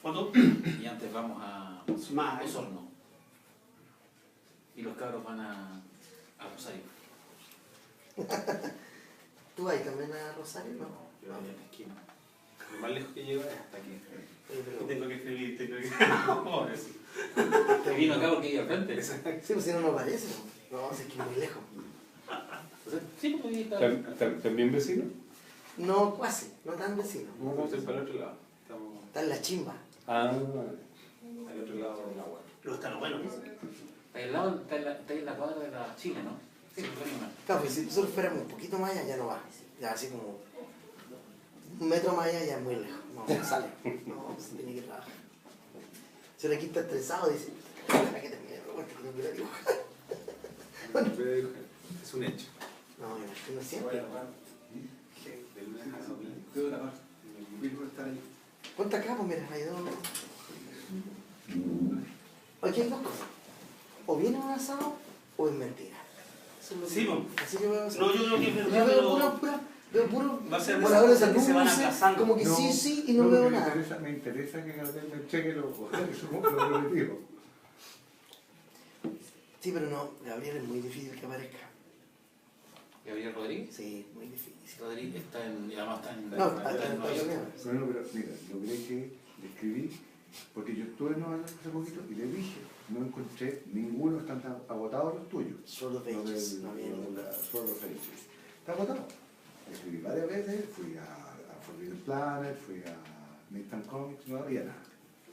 ¿Foto? Y antes vamos a Osorno. Y los cabros van a Rosario. ¿Tú vas también a Rosario? No, yo voy a la esquina. Lo más lejos que llego es hasta aquí. Y tengo que escribir, tengo que... No, eso. Te vino acá porque iba al frente. Sí, pues si no nos parece. No, es que es muy lejos. Sí, pues ¿También vecino? No, casi, no tan vecino. No, no, estoy para el otro lado. Estamos Está en la chimba. Ah, al otro lado del agua. Luego está lo bueno. Está al lado, está en la cuadra de la Chile, ¿no? Sí, Claro, pues si nosotros fuéramos un poquito más allá, ya no va. Ya así como un metro más allá ya es muy lejos. No, ya sale. No, pues tiene que trabajar. Si el aquí está estresado, dice, ¿para qué terminé? Pero bueno, tengo que ir a dibujar. Es un hecho. No, me imagino siempre. Ponte acá, pues mira, hay dos. Aquí hay dos cosas. O viene un asado o es mentira. Sí, pues. Así que veo. No, yo creo que es Yo verdad, veo pero... veo puro. Va a ser voladores de que se van luces, aplazando. como que no, sí, sí, y no veo nada. Me interesa que Gardel me cheque lo objetivo. Sí, pero no, Gabriel es muy difícil que aparezca. Gabriel Rodríguez. Sí, muy difícil. Rodríguez está en... Y además está en... No, está en Nueva York. Bueno, pero mira, logré que le escribí, porque yo estuve en Nueva York hace poquito y le dije, no encontré ninguno, están tan agotados los tuyos. Solo Pages, no había ninguno. Solo Pages. Está agotado. Le escribí varias veces, fui a Forbidden Planet, fui a Nathan Comics, no había nada.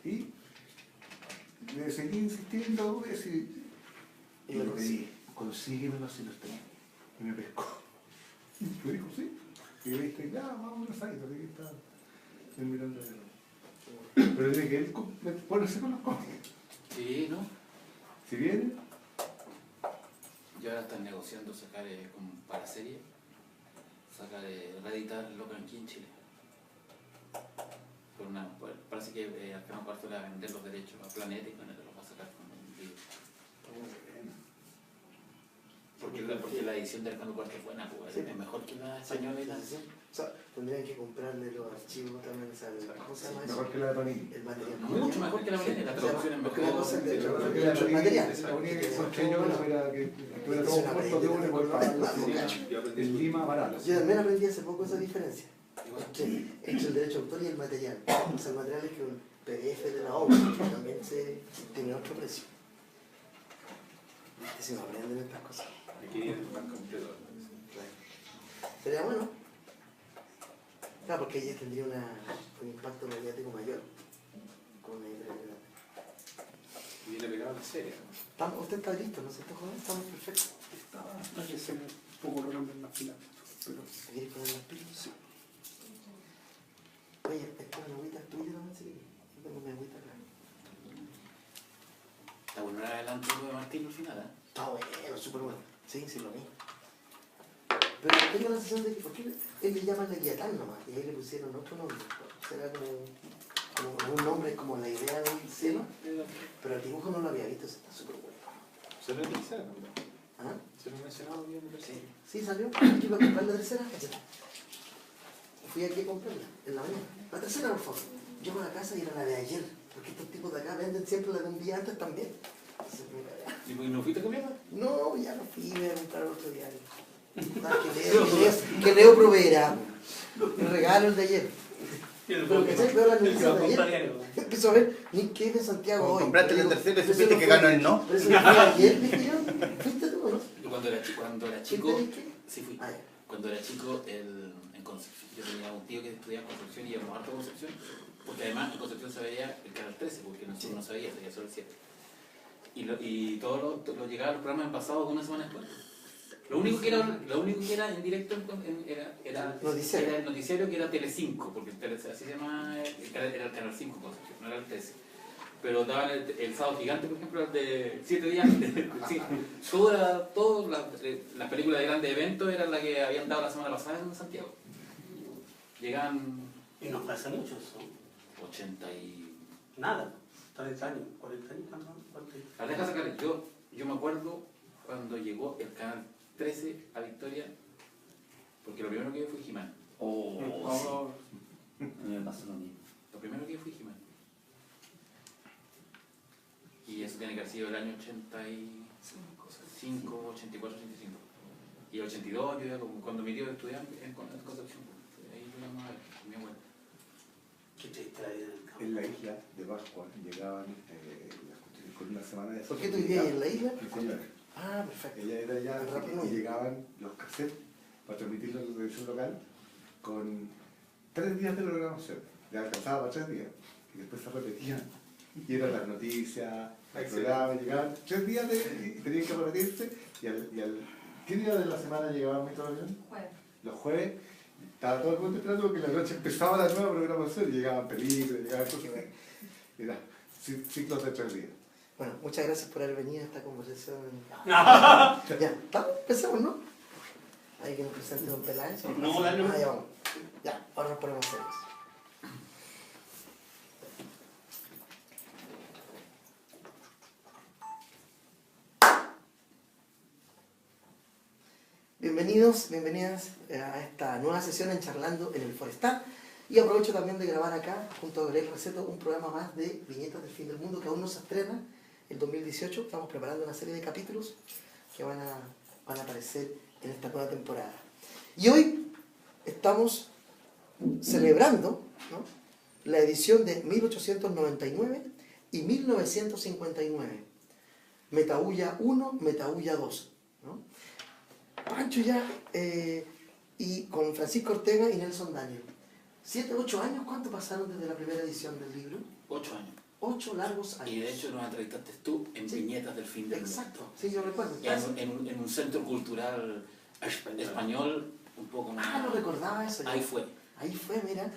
Y le seguí insistiendo, Y lo consigue. consíguemelo si los tenés. Y me pescó. Y yo dijo, sí. Y yo dije, ya, vamos a una site, así que está mirando de nuevo. Pero tiene que él ponerse con los cómics. Sí, ¿no? Si viene, Y ahora están negociando sacar como para serie, sacar reeditar Locan aquí en Chile. Por una, parece que Arcano Cuarto le va a vender los derechos a Planeta y Planeta los va a sacar con un video. Porque la edición de Arcano Cuarto es buena, pues, Sí. es mejor que la española y la... Sí. O sea, tendrían que comprarle los archivos también, o sea, ¿cómo se llama eso? mejor que la de Panini. El material. Mucho mejor que la Planeta, la traducción es Porque la mejor. cosa es de Mejor que el material. la única que encontré yo era que tuviera todo puesto de uno y por pagarlo en Lima barato. Yo también aprendí hace poco esa diferencia entre el derecho de autor y el material. O sea, el material es que un PDF de la obra que también tiene otro precio. Se me aprenden estas cosas. Aquí es más completo. Sería bueno. Claro, porque ella tendría un impacto mediático mayor con una editorial. Y viene pegado a la serie. Usted está listo, ¿no es cierto, joven? Estamos perfectos. Hay que hacer un poco los nombres en la fila. Pero ¿Quieres poner las pilas? sí. Oye, esta es una agüita tuya también, sí. Yo tengo mi agüita acá. Está bueno, era adelante lo de Martín al final, ¿eh? Está bueno, súper bueno. Sí, sí lo vi. Pero tengo la sensación de que, ¿por qué él le llama Leguiatán nomás? Y ahí le pusieron otro nombre. Será como un nombre, como la idea del cielo. Pero el dibujo no lo había visto, está súper bueno. Se lo mencionaron, ¿no? ¿Ah? Se lo mencionaba bien, me parece. Sí, salió. Aquí iba a comprar la tercera. Fui aquí a comprarla, en la mañana. La tercera, por favor. Llego a la casa y era la de ayer. Porque estos tipos de acá venden siempre la de un día antes también. Entonces, mira, ¿Y no fuiste a comer? no, ya no fui, me voy a comprar otro diario. Que Leo proveerá. El regalo el de ayer. Pero que sé, veo la noticia de ayer. Empiezo a ver Nick Cave en Santiago hoy. Compraste la tercera y supiste que ganó el no. Pero eso no fue ayer, dije yo. ¿Fuiste tú o no? Yo cuando era chico, ¿Fuiste Nick Cave? sí fui. Ah, ya. Cuando era chico, en Concepción, yo tenía un tío que estudiaba en Concepción y íbamos harto a Concepción, porque además en Concepción se veía el canal 13, porque nosotros no sabía, se veía solo el 7. Y todo lo llegaba a los programas en pasado una semana después. Lo único que era en directo era el noticiario que era Telecinco, porque así se llama, era el canal 5 Concepción, no era el 13. Pero daban el sábado gigante, por ejemplo, de 7 días. Sí, todas las películas de grandes eventos eran las que habían dado la semana pasada en Santiago. Llegaban Y no fue hace mucho eso. 80 y... Nada. 30 años, 40 años, ¿cuánto? Las dejas sacar. Yo me acuerdo cuando llegó el canal 13 a Victoria, porque lo primero que vi fue He-Man. Oh, sí. A mí me pasó lo mismo. Lo primero que vi fue He-Man. que ha sido el año 85, 84, 85. Y el 82 yo ya como cuando mi tío estudiaba en Concepción. Ahí llegamos a ver, con mi abuela. Qué triste la vida del campo. En la isla de Pascua llegaban con una semana de... ¿Por qué tú vivías en la isla? Mi señora. Ah, perfecto. Ella era allá En Rapa y Nui. llegaban los cassettes para transmitirlo en la televisión local con 3 días de programación. Le alcanzaba para 3 días. Y después se repetían. Y eran las noticias, el programa, llegaban 3 días y tenían que repetirse. ¿Qué día de la semana llegaba mi televisión? Jueves. Los jueves. Estaba todo el mundo esperando porque la noche empezaba la nueva programación y llegaban películas, llegaban cosas. Era ciclos de 3 días. Bueno, muchas gracias por haber venido a esta conversación. Ya, ¿estamos? Empecemos, ¿no? Hay que nos presente don Peláez. No, dale. Ah, ya vamos. Ya, ahora nos ponemos serios. Bienvenidos, bienvenidas a esta nueva sesión en Charlando en el Forestal. Y aprovecho también de grabar acá, junto a Gabriel Receto, un programa más de Viñetas del Fin del Mundo que aún no se estrena el 2018. Estamos preparando una serie de capítulos que van a aparecer en esta nueva temporada. Y hoy estamos celebrando, ¿no?, la edición de 1899 y 1959. Metahulla 1, Metahulla 2. ¿No? Pancho ya y con Francisco Ortega y Nelson Daniel. 7, 8 años, ¿cuánto pasaron desde la primera edición del libro? 8 años. 8 largos años. Y de hecho nos entrevistaste tú en Sí. Viñetas del Fin del Mundo. Exacto, sí, yo recuerdo. En un centro cultural español un poco más... Ah, no recordaba eso. Ya. Ahí fue. Ahí fue, mira.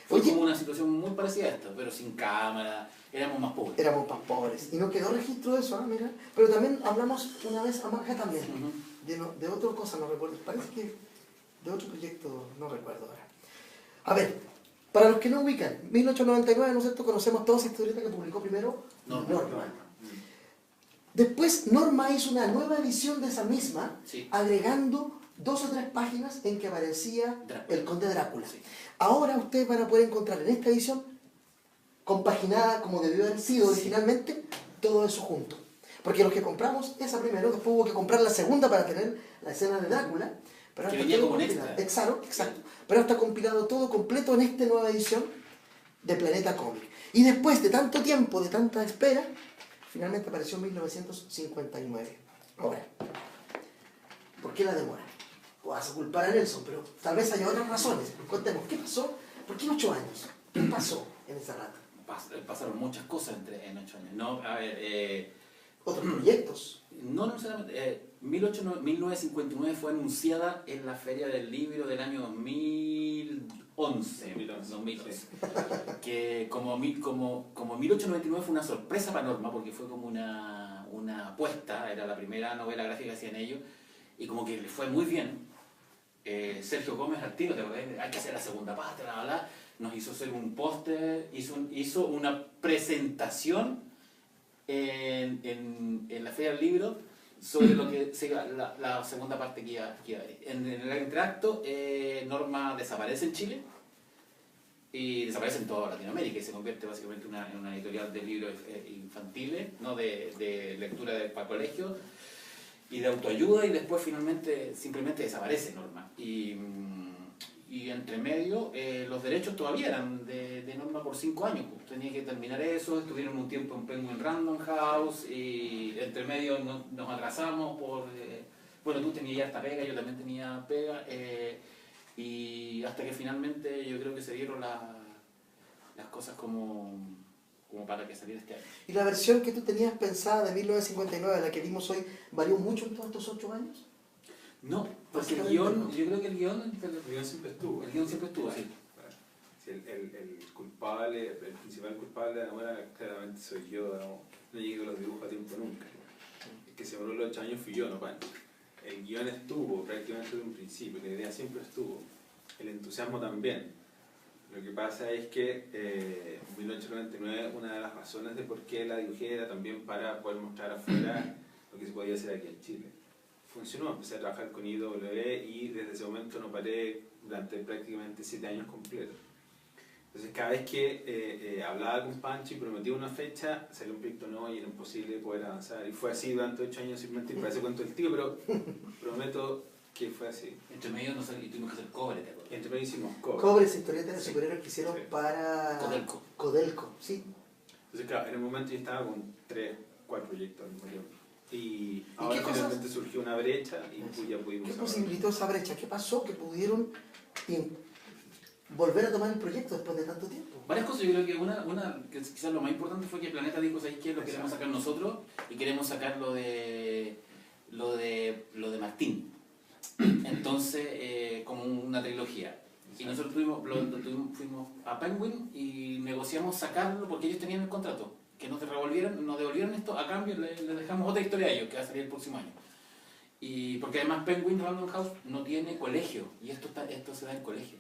Fue Oye, como una situación muy parecida a esta, pero sin cámara, éramos más pobres. éramos más pobres. Y no quedó registro de eso, ¿ah? Mira. Pero también hablamos una vez, acá también, Ujú. de otra cosa, no recuerdo. Parece que de otro proyecto, no recuerdo ahora. A ver, para los que no ubican, 1899, ¿no es cierto? Conocemos toda esa historieta que publicó primero Norma. Después Norma hizo una nueva edición de esa misma, Sí. agregando 2 o 3 páginas en que aparecía Drácula. el Conde Drácula. Sí. Ahora ustedes van a poder encontrar en esta edición, compaginada como debió haber sido originalmente, todo eso junto. Porque los que compramos esa primero, después hubo que comprar la segunda para tener la escena de Drácula. Pero Que ahora venía está todo como un compilado. extra. Exacto. Pero ahora está compilado todo completo en esta nueva edición de Planeta Cómic. Y después de tanto tiempo, de tanta espera, finalmente apareció en 1959. Ahora, ¿por qué la demora? Vas a culpar a Nelson, pero tal vez haya otras razones. Contemos, ¿qué pasó? ¿Por qué 8 años? ¿Qué pasó en ese rato? Pasaron muchas cosas en 8 años. No, a ver, ¿Otros proyectos? no necesariamente. 1959 fue anunciada en la Feria del Libro del año 2011. 2011. Que como 1899 fue una sorpresa para Norma, porque fue como una apuesta, era la primera novela gráfica que hacían ellos, y como que le fue muy bien. Sergio Gómez al tiro, ¿te acuerdas? Hay que hacer la segunda parte, bla, bla, bla. Nos hizo hacer un póster, hizo una presentación en la Feria del Libro sobre lo que se iba, la segunda parte que iba a haber. En el entreacto, Norma desaparece en Chile y desaparece en toda Latinoamérica y se convierte básicamente en una editorial de libros infantiles, ¿no? de lectura para colegio y de autoayuda, y después finalmente simplemente desaparece Norma. Y entre medio, los derechos todavía eran de Norma por 5 años. Pues tenía que terminar eso, estuvieron un tiempo en Penguin Random House, y entre medio nos atrasamos por... bueno, tú tenías ya esta pega, yo también tenía pega, y hasta que finalmente yo creo que se dieron las cosas como para que saliera este año. ¿Y la versión que tú tenías pensada de 1959, la que vimos hoy, varió mucho en todos estos 8 años? No, porque el Básicamente guión, no. yo creo que el guión siempre estuvo. El guión siempre estuvo, sí. Sí, el culpable, el principal culpable de la muerte claramente soy yo, no llegué con los dibujos a tiempo nunca. El que se demoró los 8 años fui yo, no Pancho. El guión estuvo prácticamente desde un principio, la idea siempre estuvo. El entusiasmo también. Lo que pasa es que en 1899 una de las razones de por qué la dibujé era también para poder mostrar afuera lo que se podía hacer aquí en Chile. Funcionó, empecé a trabajar con IW y desde ese momento no paré durante prácticamente 7 años completos. Entonces cada vez que hablaba con Pancho y prometía una fecha, salía un proyecto nuevo y era imposible poder avanzar. Y fue así durante 8 años sin mentir, parece cuento del tío, pero prometo que fue así. Entre medio no y tuvimos que hacer cobre, ¿te acuerdas? Entre medio hicimos cover. Cobres, historietas de Sí. superhéroes que hicieron Sí. para Codelco. Codelco, sí. Entonces claro, en el momento yo estaba con 3, 4 proyectos al mismo tiempo. Y ahora qué cosas- finalmente surgió una brecha y pues ya pudimos... ¿Qué hablar. posibilitó esa brecha? ¿Qué pasó que pudieron volver a tomar el proyecto después de tanto tiempo? Varias cosas, yo creo que una que quizás lo más importante fue que Planeta dijo, ¿sabéis qué? Lo queremos sacar nosotros y queremos sacar lo de Martín. Entonces, como una trilogía. Y nosotros fuimos a Penguin y negociamos sacarlo porque ellos tenían el contrato. Que nos devolvieron esto, a cambio les dejamos otra historia a ellos que va a salir el próximo año. Y porque además Penguin Random House no tiene colegio y esto se da en colegio.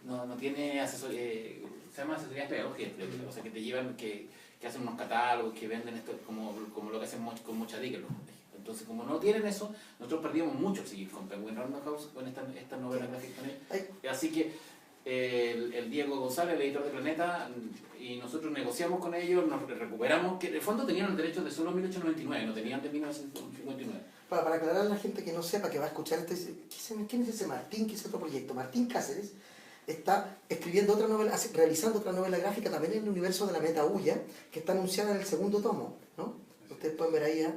No tiene asesoría, se llama asesorías pedagógicas, o sea que te llevan, que hacen unos catálogos, que venden esto como lo que hacen con mucha dica en los colegios. Entonces, como no tienen eso, nosotros perdíamos mucho al seguir con Penguin Random House, con esta novela gráfica con él. Así que el Diego González, el editor de Planeta, y nosotros negociamos con ellos, nos recuperamos, que en el fondo tenían los derechos de solo 1899, no tenían de 1959. Para aclarar a la gente que no sepa, que va a escuchar ¿quién es ese Martín? ¿Qué es otro proyecto? Martín Cáceres está escribiendo otra novela, realizando otra novela gráfica también en el universo de la Metahulla, que está anunciada en el segundo tomo, ¿no? Ustedes pueden ver ahí a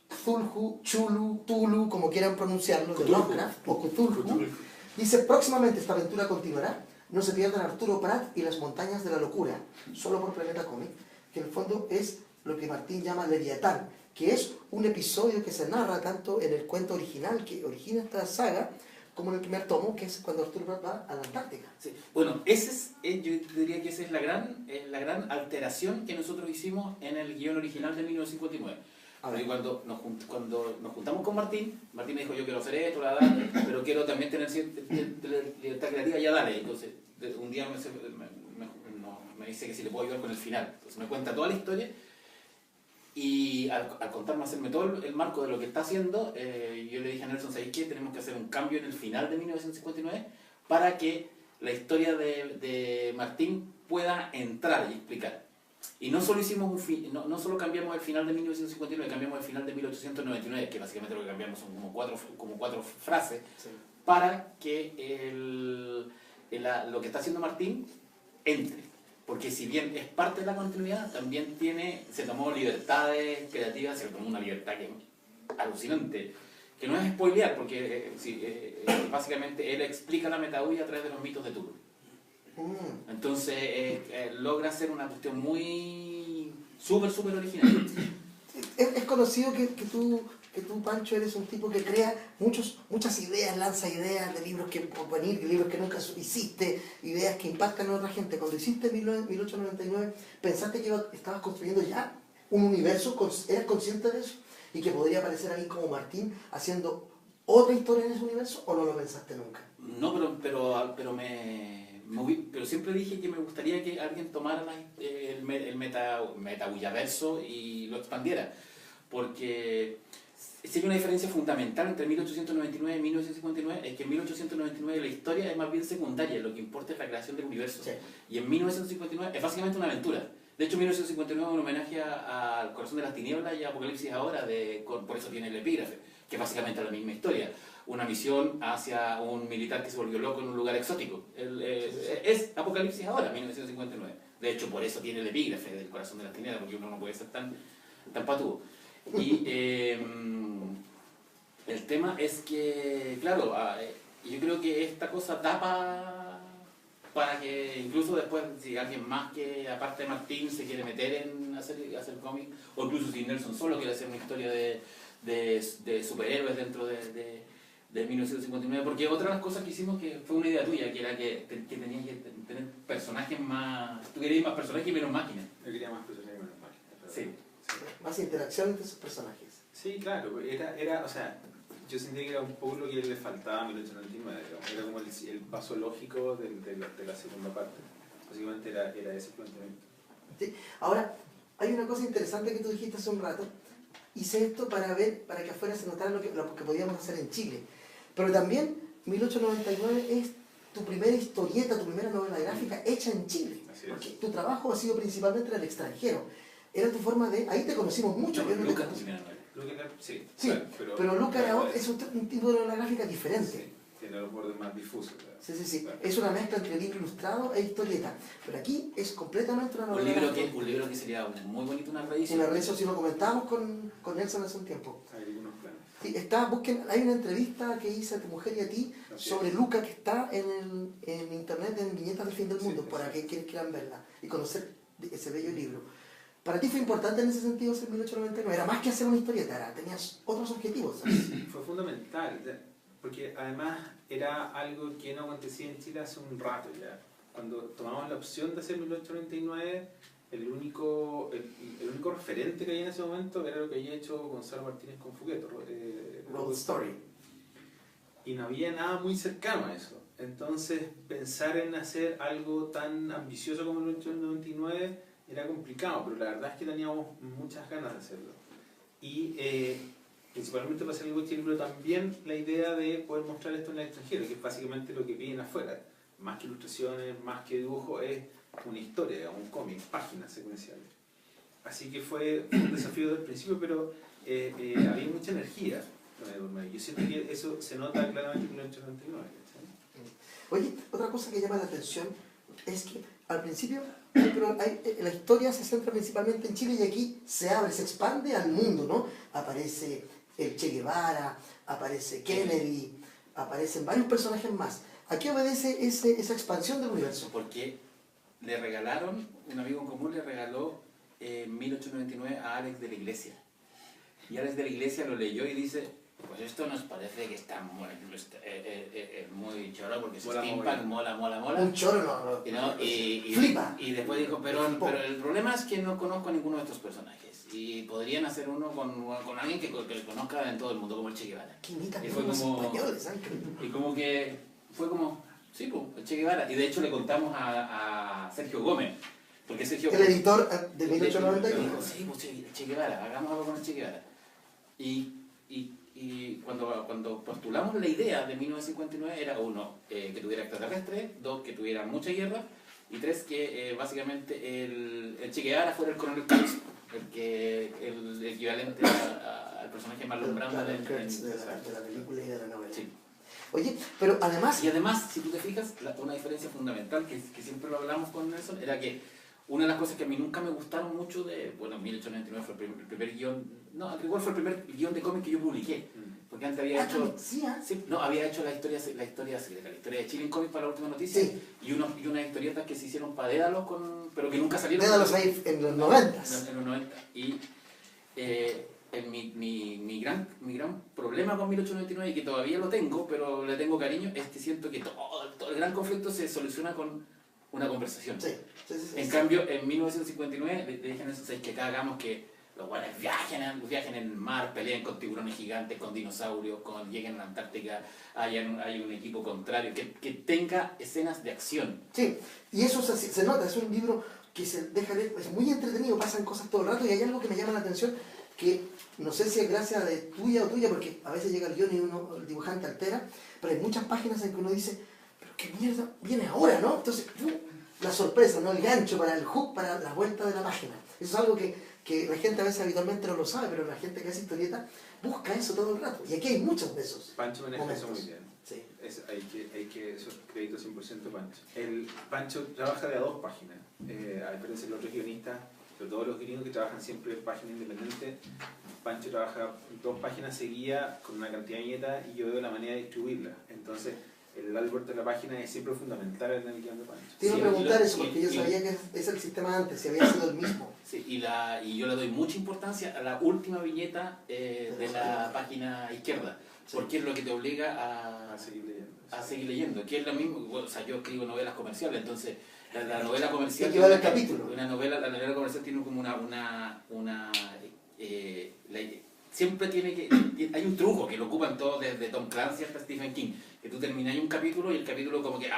Cthulhu, Chulu, Tulu, como quieran pronunciarlo, de Lovecraft, o Cthulhu. Dice, próximamente esta aventura continuará, no se pierdan Arturo Prat y las montañas de la locura, solo por Planeta Cómic, que en el fondo es lo que Martín llama Leviatán, que es un episodio que se narra tanto en el cuento original que origina esta saga, como en el primer tomo, que es cuando Arturo Prat va a la Antártica. Sí. Bueno, yo diría que esa es la gran alteración que nosotros hicimos en el guión original de 1959. Porque cuando nos juntamos con Martín me dijo, yo quiero hacer esto, pero quiero también tener cierta libertad creativa, ya dale. Entonces, un día me dice que si le puedo ayudar con el final. Entonces me cuenta toda la historia y al contarme, hacerme todo el marco de lo que está haciendo, yo le dije a Nelson, ¿sabéis qué? Tenemos que hacer un cambio en el final de 1959 para que la historia de Martín pueda entrar y explicar. Y no solo hicimos no solo cambiamos el final de 1959, cambiamos el final de 1899, que básicamente lo que cambiamos son como cuatro frases, Sí. para que lo que está haciendo Martín entre. Porque si bien es parte de la continuidad, también se tomó libertades creativas, se tomó una libertad que es alucinante, que no es spoilear, porque básicamente él explica la Metahulla a través de los mitos de Tulu. Entonces logra hacer una cuestión muy súper original. Es conocido que tú, Pancho, eres un tipo que crea muchas ideas, lanza ideas de libros que por venir, de libros que nunca hiciste, ideas que impactan a otra gente. Cuando hiciste 1899, ¿pensaste que estabas construyendo ya un universo? ¿Eras consciente de eso? ¿Y que podría aparecer alguien como Martín haciendo otra historia en ese universo? ¿O no lo pensaste nunca? No, pero siempre dije que me gustaría que alguien tomara el metahullaverso y lo expandiera, porque si hay una diferencia fundamental entre 1899 y 1959, es que en 1899 la historia es más bien secundaria, lo que importa es la creación del universo. Sí. Y en 1959 es básicamente una aventura. De hecho, 1959 es un homenaje al Corazón de las Tinieblas y a Apocalipsis Ahora, por eso tiene el epígrafe, que es básicamente la misma historia. Una misión hacia un militar que se volvió loco en un lugar exótico. Es Apocalipsis Ahora, 1959. De hecho, por eso tiene el epígrafe del Corazón de las Tinieblas, porque uno no puede ser tan patudo. Y el tema es que, claro, yo creo que esta cosa da para que incluso después, si alguien más que, aparte de Martín, se quiere meter en hacer cómic, o incluso si Nelson solo quiere hacer una historia de superhéroes dentro de 1959, porque otra de las cosas que hicimos, que fue una idea tuya, que era que tenías que tener personajes más... Tú querías más personajes y menos máquinas. Yo quería más personajes y menos máquinas. Sí. Más interacción entre esos personajes. Sí, claro, o sea, yo sentía que era un poco lo que le faltaba a 1899, era como el paso lógico de la segunda parte. Básicamente era ese planteamiento. ¿Sí? Ahora, hay una cosa interesante que tú dijiste hace un rato. Hice esto para que afuera se notara lo que podíamos hacer en Chile. Pero también 1899 es tu primera historieta, tu primera novela gráfica hecha en Chile. Así es. Porque tu trabajo ha sido principalmente en el extranjero. Era tu forma de... Ahí te conocimos mucho. No, yo no te Lucas, conocí. Sí, Sí, claro, pero Luca era es un tipo de novela gráfica diferente. Sí, tiene los bordes más difusos. ¿verdad? Sí, sí, sí. Claro. Es una mezcla entre libro ilustrado e historieta. Pero aquí es completamente una novela gráfica. Un libro que sería muy bonito una reedición. Una reedición, si lo comentábamos con Nelson hace un tiempo. Hay algunos planes. Sí, busquen, hay una entrevista que hice a tu mujer y a ti Así sobre es. Luca que está en internet, en Viñetas del Fin del Sí, Mundo, sí. para que quienes quieran verla y conocer ese bello libro. ¿Para ti fue importante en ese sentido ser 1899? Era más que hacer una historieta, tenías otros objetivos, ¿sabes? Fue fundamental, porque además era algo que no acontecía en Chile hace un rato ya. Cuando tomamos la opción de hacer 1899, el único referente que había en ese momento era lo que había hecho Gonzalo Martínez con Fugueto, Road Story. y no había nada muy cercano a eso. Entonces, pensar en hacer algo tan ambicioso como 1899 era complicado, pero la verdad es que teníamos muchas ganas de hacerlo. Y principalmente para hacer algo chileno, pero también la idea de poder mostrar esto en el extranjero, que es básicamente lo que piden afuera. Más que ilustraciones, más que dibujo, es una historia, un cómic, páginas secuenciales. Así que fue un desafío desde el principio, pero había mucha energía. Yo siento que eso se nota claramente en 1899. Oye, otra cosa que llama la atención es que al principio la historia se centra principalmente en Chile y aquí se abre, se expande al mundo, ¿no? Aparece el Che Guevara, aparece Kennedy, aparecen varios personajes más. ¿A qué obedece esa expansión del universo? Porque le regalaron, un amigo en común le regaló en 1899 a Alex de la Iglesia. Y Alex de la Iglesia lo leyó y dice, pues esto nos parece que está muy choro porque es Mola steampunk, mola. Un choro, no. Flipa. Y después dijo, pero el problema es que no conozco a ninguno de estos personajes. Y podrían hacer uno con alguien que conozca en todo el mundo, como el Che Guevara. Que imitan Y fue los como- españoles, ¿sabes? Y como que fue como, sí, pues, el Che Guevara. Y de hecho le contamos a Sergio Gómez. Porque Sergio El editor de dijo, 1891. sí, pues Che Guevara, hagamos algo con el Che Guevara. Y cuando postulamos la idea de 1959 era uno, que tuviera extraterrestre, dos, que tuviera mucha guerra, y tres, que básicamente el Che Guevara fuera el coronel Kurtz, el equivalente al personaje más lumbrante Claro, de de la película y de la novela. Sí. Oye, pero además... Y además, si tú te fijas, una diferencia fundamental que siempre lo hablamos con Nelson era que una de las cosas que a mí nunca me gustaron mucho de, bueno, 1899 fue el primer guión, no, igual fue el primer guión de cómic que yo publiqué, porque antes había hecho, sí, no, había hecho la historia secreta, la historia de Chile en cómic para la última noticia, Sí. y unas historietas que se hicieron para Dédalos, pero que nunca salieron. Dédalos ahí en los 90s. En los 90. Y mi gran problema con 1899, y que todavía lo tengo, pero le tengo cariño, es que siento que todo el gran conflicto se soluciona con una conversación. Sí. En cambio, en 1959 le dijeron eso, que acá hagamos que los guanes viajen en el mar, peleen con tiburones gigantes, con dinosaurios, lleguen a la Antártica, hay un equipo contrario, que tenga escenas de acción. Sí, y eso se nota, es un libro que se deja leer, es muy entretenido, pasan cosas todo el rato y hay algo que me llama la atención, que no sé si es gracia de tuya o tuya, porque a veces llega el guión y el dibujante altera, pero hay muchas páginas en que uno dice, pero qué mierda viene ahora, ¿no? Entonces, la sorpresa, ¿no? El gancho para el hook, para la vuelta de la página. Eso es algo que la gente a veces habitualmente no lo sabe, pero la gente que hace historieta busca eso todo el rato. Y aquí hay muchos de esos. Pancho maneja eso momentos. muy bien. Sí. Hay que esos créditos 100% Pancho. Pancho trabaja de a dos páginas, a diferencia de los otros guionistas, pero todos los gringos que trabajan siempre en páginas independientes, Pancho trabaja dos páginas seguidas con una cantidad de viñetas y yo veo la manera de distribuirla. Entonces, el árbol de la página es siempre fundamental en el guión de Pancho. Te iba a Sí, preguntar eso, porque yo y- sabía que es el sistema antes, si había sido el mismo. Sí, y yo le doy mucha importancia a la última viñeta de la página izquierda, Sí. porque es lo que te obliga A seguir leyendo. a seguir leyendo, que es lo mismo, bueno, o sea, yo escribo novelas comerciales, entonces la novela comercial... Equivale al capítulo. La novela comercial tiene como siempre hay un truco que lo ocupan todos desde Tom Clancy hasta Stephen King, que tú terminas un capítulo y el capítulo como que,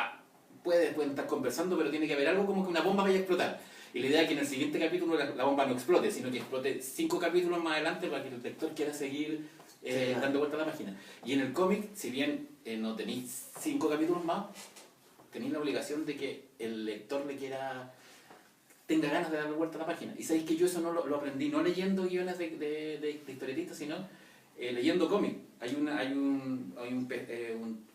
pueden estar conversando, pero tiene que haber algo como que una bomba vaya a explotar. Y la idea es que en el siguiente capítulo la bomba no explote, sino que explote 5 capítulos más adelante para que el lector quiera seguir Claro. dando vuelta a la página. Y en el cómic, si bien no tenéis 5 capítulos más, tenéis la obligación de que el lector tenga ganas de darle vuelta a la página. Y sabéis que yo eso no lo aprendí, no leyendo guiones de historietistas, sino leyendo cómic. Hay un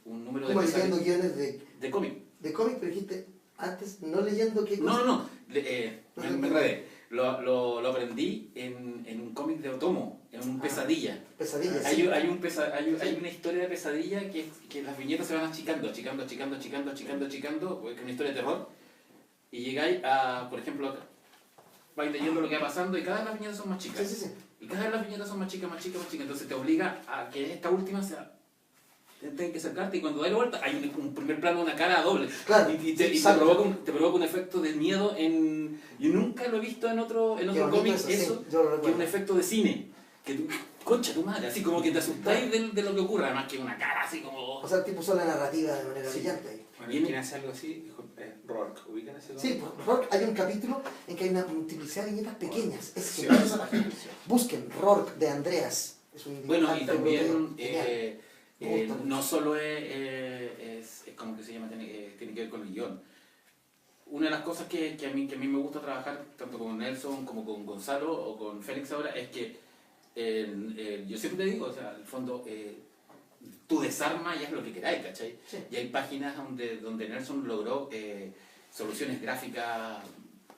número de ¿Cómo leyendo guiones de cómic. de cómic? Pero dijiste antes, no leyendo qué cosa. No. Me enredé. Lo aprendí en un cómic de Otomo, en un Pesadilla. Pesadillas. Hay una historia de Pesadilla que las viñetas se van achicando, que es una historia de terror. Y llegáis a, por ejemplo, vais leyendo lo que va pasando y cada vez las viñetas son más chicas. Sí. Y cada vez las viñetas son más chicas. Entonces te obliga a que esta última sea... Tienes que acercarte y cuando das la vuelta hay un primer plano de una cara doble. Claro, Y te provoca un efecto de miedo Yo nunca lo he visto en otro cómic, eso, yo lo que es un recuerdo. efecto de cine. Que tú, concha tu madre, así como que te asustáis de lo que ocurre, además que una cara así como... O sea, el tipo usa la narrativa de manera brillante ahí. Bueno, ¿quién hace algo así? Rourke, ¿ubican ese Sí, cómic? pues, Rourke, hay un capítulo en que hay una multiplicidad de viñetas pequeñas. Es Sí, genial esa página. Busquen Rourke de Andreas. Es un Bueno, y dibujante también europeo. Genial. Me gusta mucho. no solo es como que se llama, tiene que ver con el guión. Una de las cosas que a mí me gusta trabajar, tanto con Nelson como con Gonzalo o con Félix ahora, es que yo siempre te digo, o sea, al fondo, tú desarmas y haz lo que queráis, ¿cachai? Sí. Y hay páginas donde Nelson logró soluciones gráficas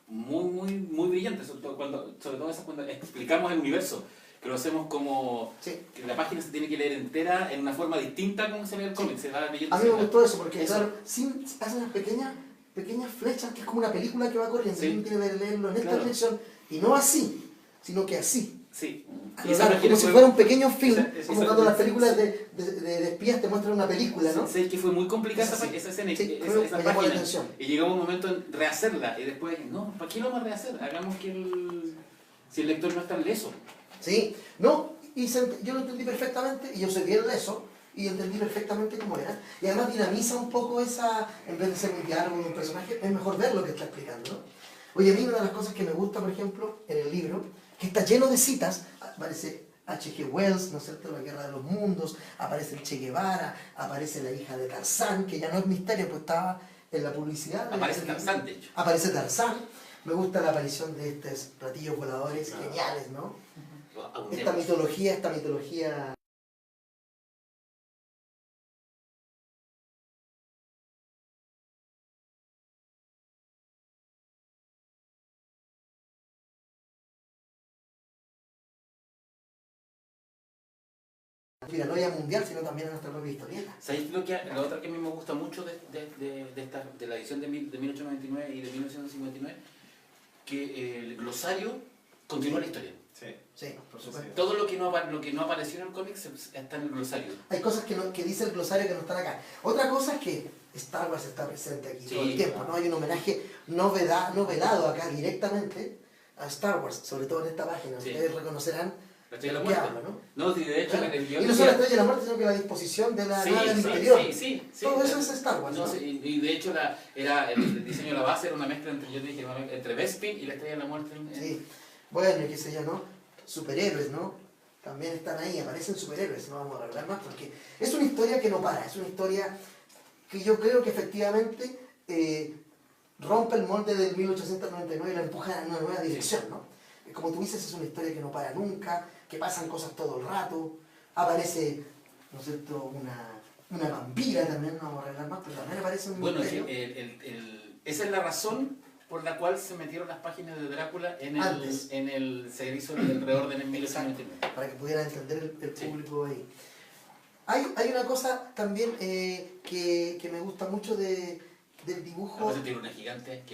muy brillantes, sobre todo esas cuando explicamos el universo, que lo hacemos como Sí. que la página se tiene que leer entera en una forma distinta como se lee el cómic, se va leyendo. A mí me gustó eso porque, Eso. claro, hacen unas pequeñas flechas que es como una película que va corriendo. Sí. Y uno tiene que leerlo en esta Claro. dirección y no así, sino que así. Sí. A Y lo esa largo, página como si fue- fuera un pequeño film, esa- como esa- cuando las películas de espías te muestran una película, ¿no? Sé que fue muy complicada Sí, esa escena, sí, esa me llamó la página. atención. Y llegó un momento en rehacerla y después, no, ¿para qué lo vamos a rehacer? Hagamos que si el lector no está leso. Sí, no, yo lo entendí perfectamente y yo soy bien leso y entendí perfectamente cómo era. Y además dinamiza un poco esa, en vez de ser un diálogo de un personaje, es mejor ver lo que está explicando, ¿no? Oye, a mí una de las cosas que me gusta, por ejemplo, en el libro, que está lleno de citas, aparece H.G. Wells, ¿no es cierto?, La Guerra de los Mundos, aparece el Che Guevara, aparece la hija de Tarzán, que ya no es misterio, pues estaba en la publicidad. Aparece Tarzán, de hecho. Aparece Tarzán. Me gusta la aparición de estos platillos voladores geniales, ¿no? Esta mitología conspiranoia mundial, sino también en nuestra propia historieta. ¿Sabéis lo otro que a mí me gusta mucho de la edición de 1899 y de 1959? Que el glosario continúa la historia. Sí. Sí, por supuesto. Todo lo que no apareció en el cómic está en el glosario. Hay cosas que dice el glosario que no están acá. Otra cosa es que Star Wars está presente aquí Sí, todo el tiempo, claro. ¿no? Hay un homenaje novelado acá directamente a Star Wars, sobre todo en esta página. Sí. Ustedes reconocerán La de Estrella lo de que la Muerte. hablo, ¿no? No, sí, de hecho, Claro. en el guión Y no solo la decía- estrella de la muerte, sino que la disposición de la Sí, nave del sí, interior. sí. Todo eso es Star Wars, No, ¿no? sí, y de hecho el diseño de la base era una mezcla entre Bespin y la Estrella de la Muerte. Sí. Bueno, y qué sé yo, ¿no? Superhéroes, ¿no? También están ahí, aparecen superhéroes, no vamos a hablar más, porque es una historia que no para, es una historia que yo creo que efectivamente rompe el molde del 1899 y la empuja en una nueva dirección, ¿no? Como tú dices, es una historia que no para nunca, que pasan cosas todo el rato, aparece, ¿no es cierto?, una vampira también, no vamos a arreglar más, pero también aparece un Bueno, misterio. esa es la razón por la cual se metieron las páginas de Drácula Antes. en el servicio del reorden en 1899. Para que pudieran entender el Sí. público ahí. Hay una cosa también que me gusta mucho del dibujo. Aparecen tiburones gigantes,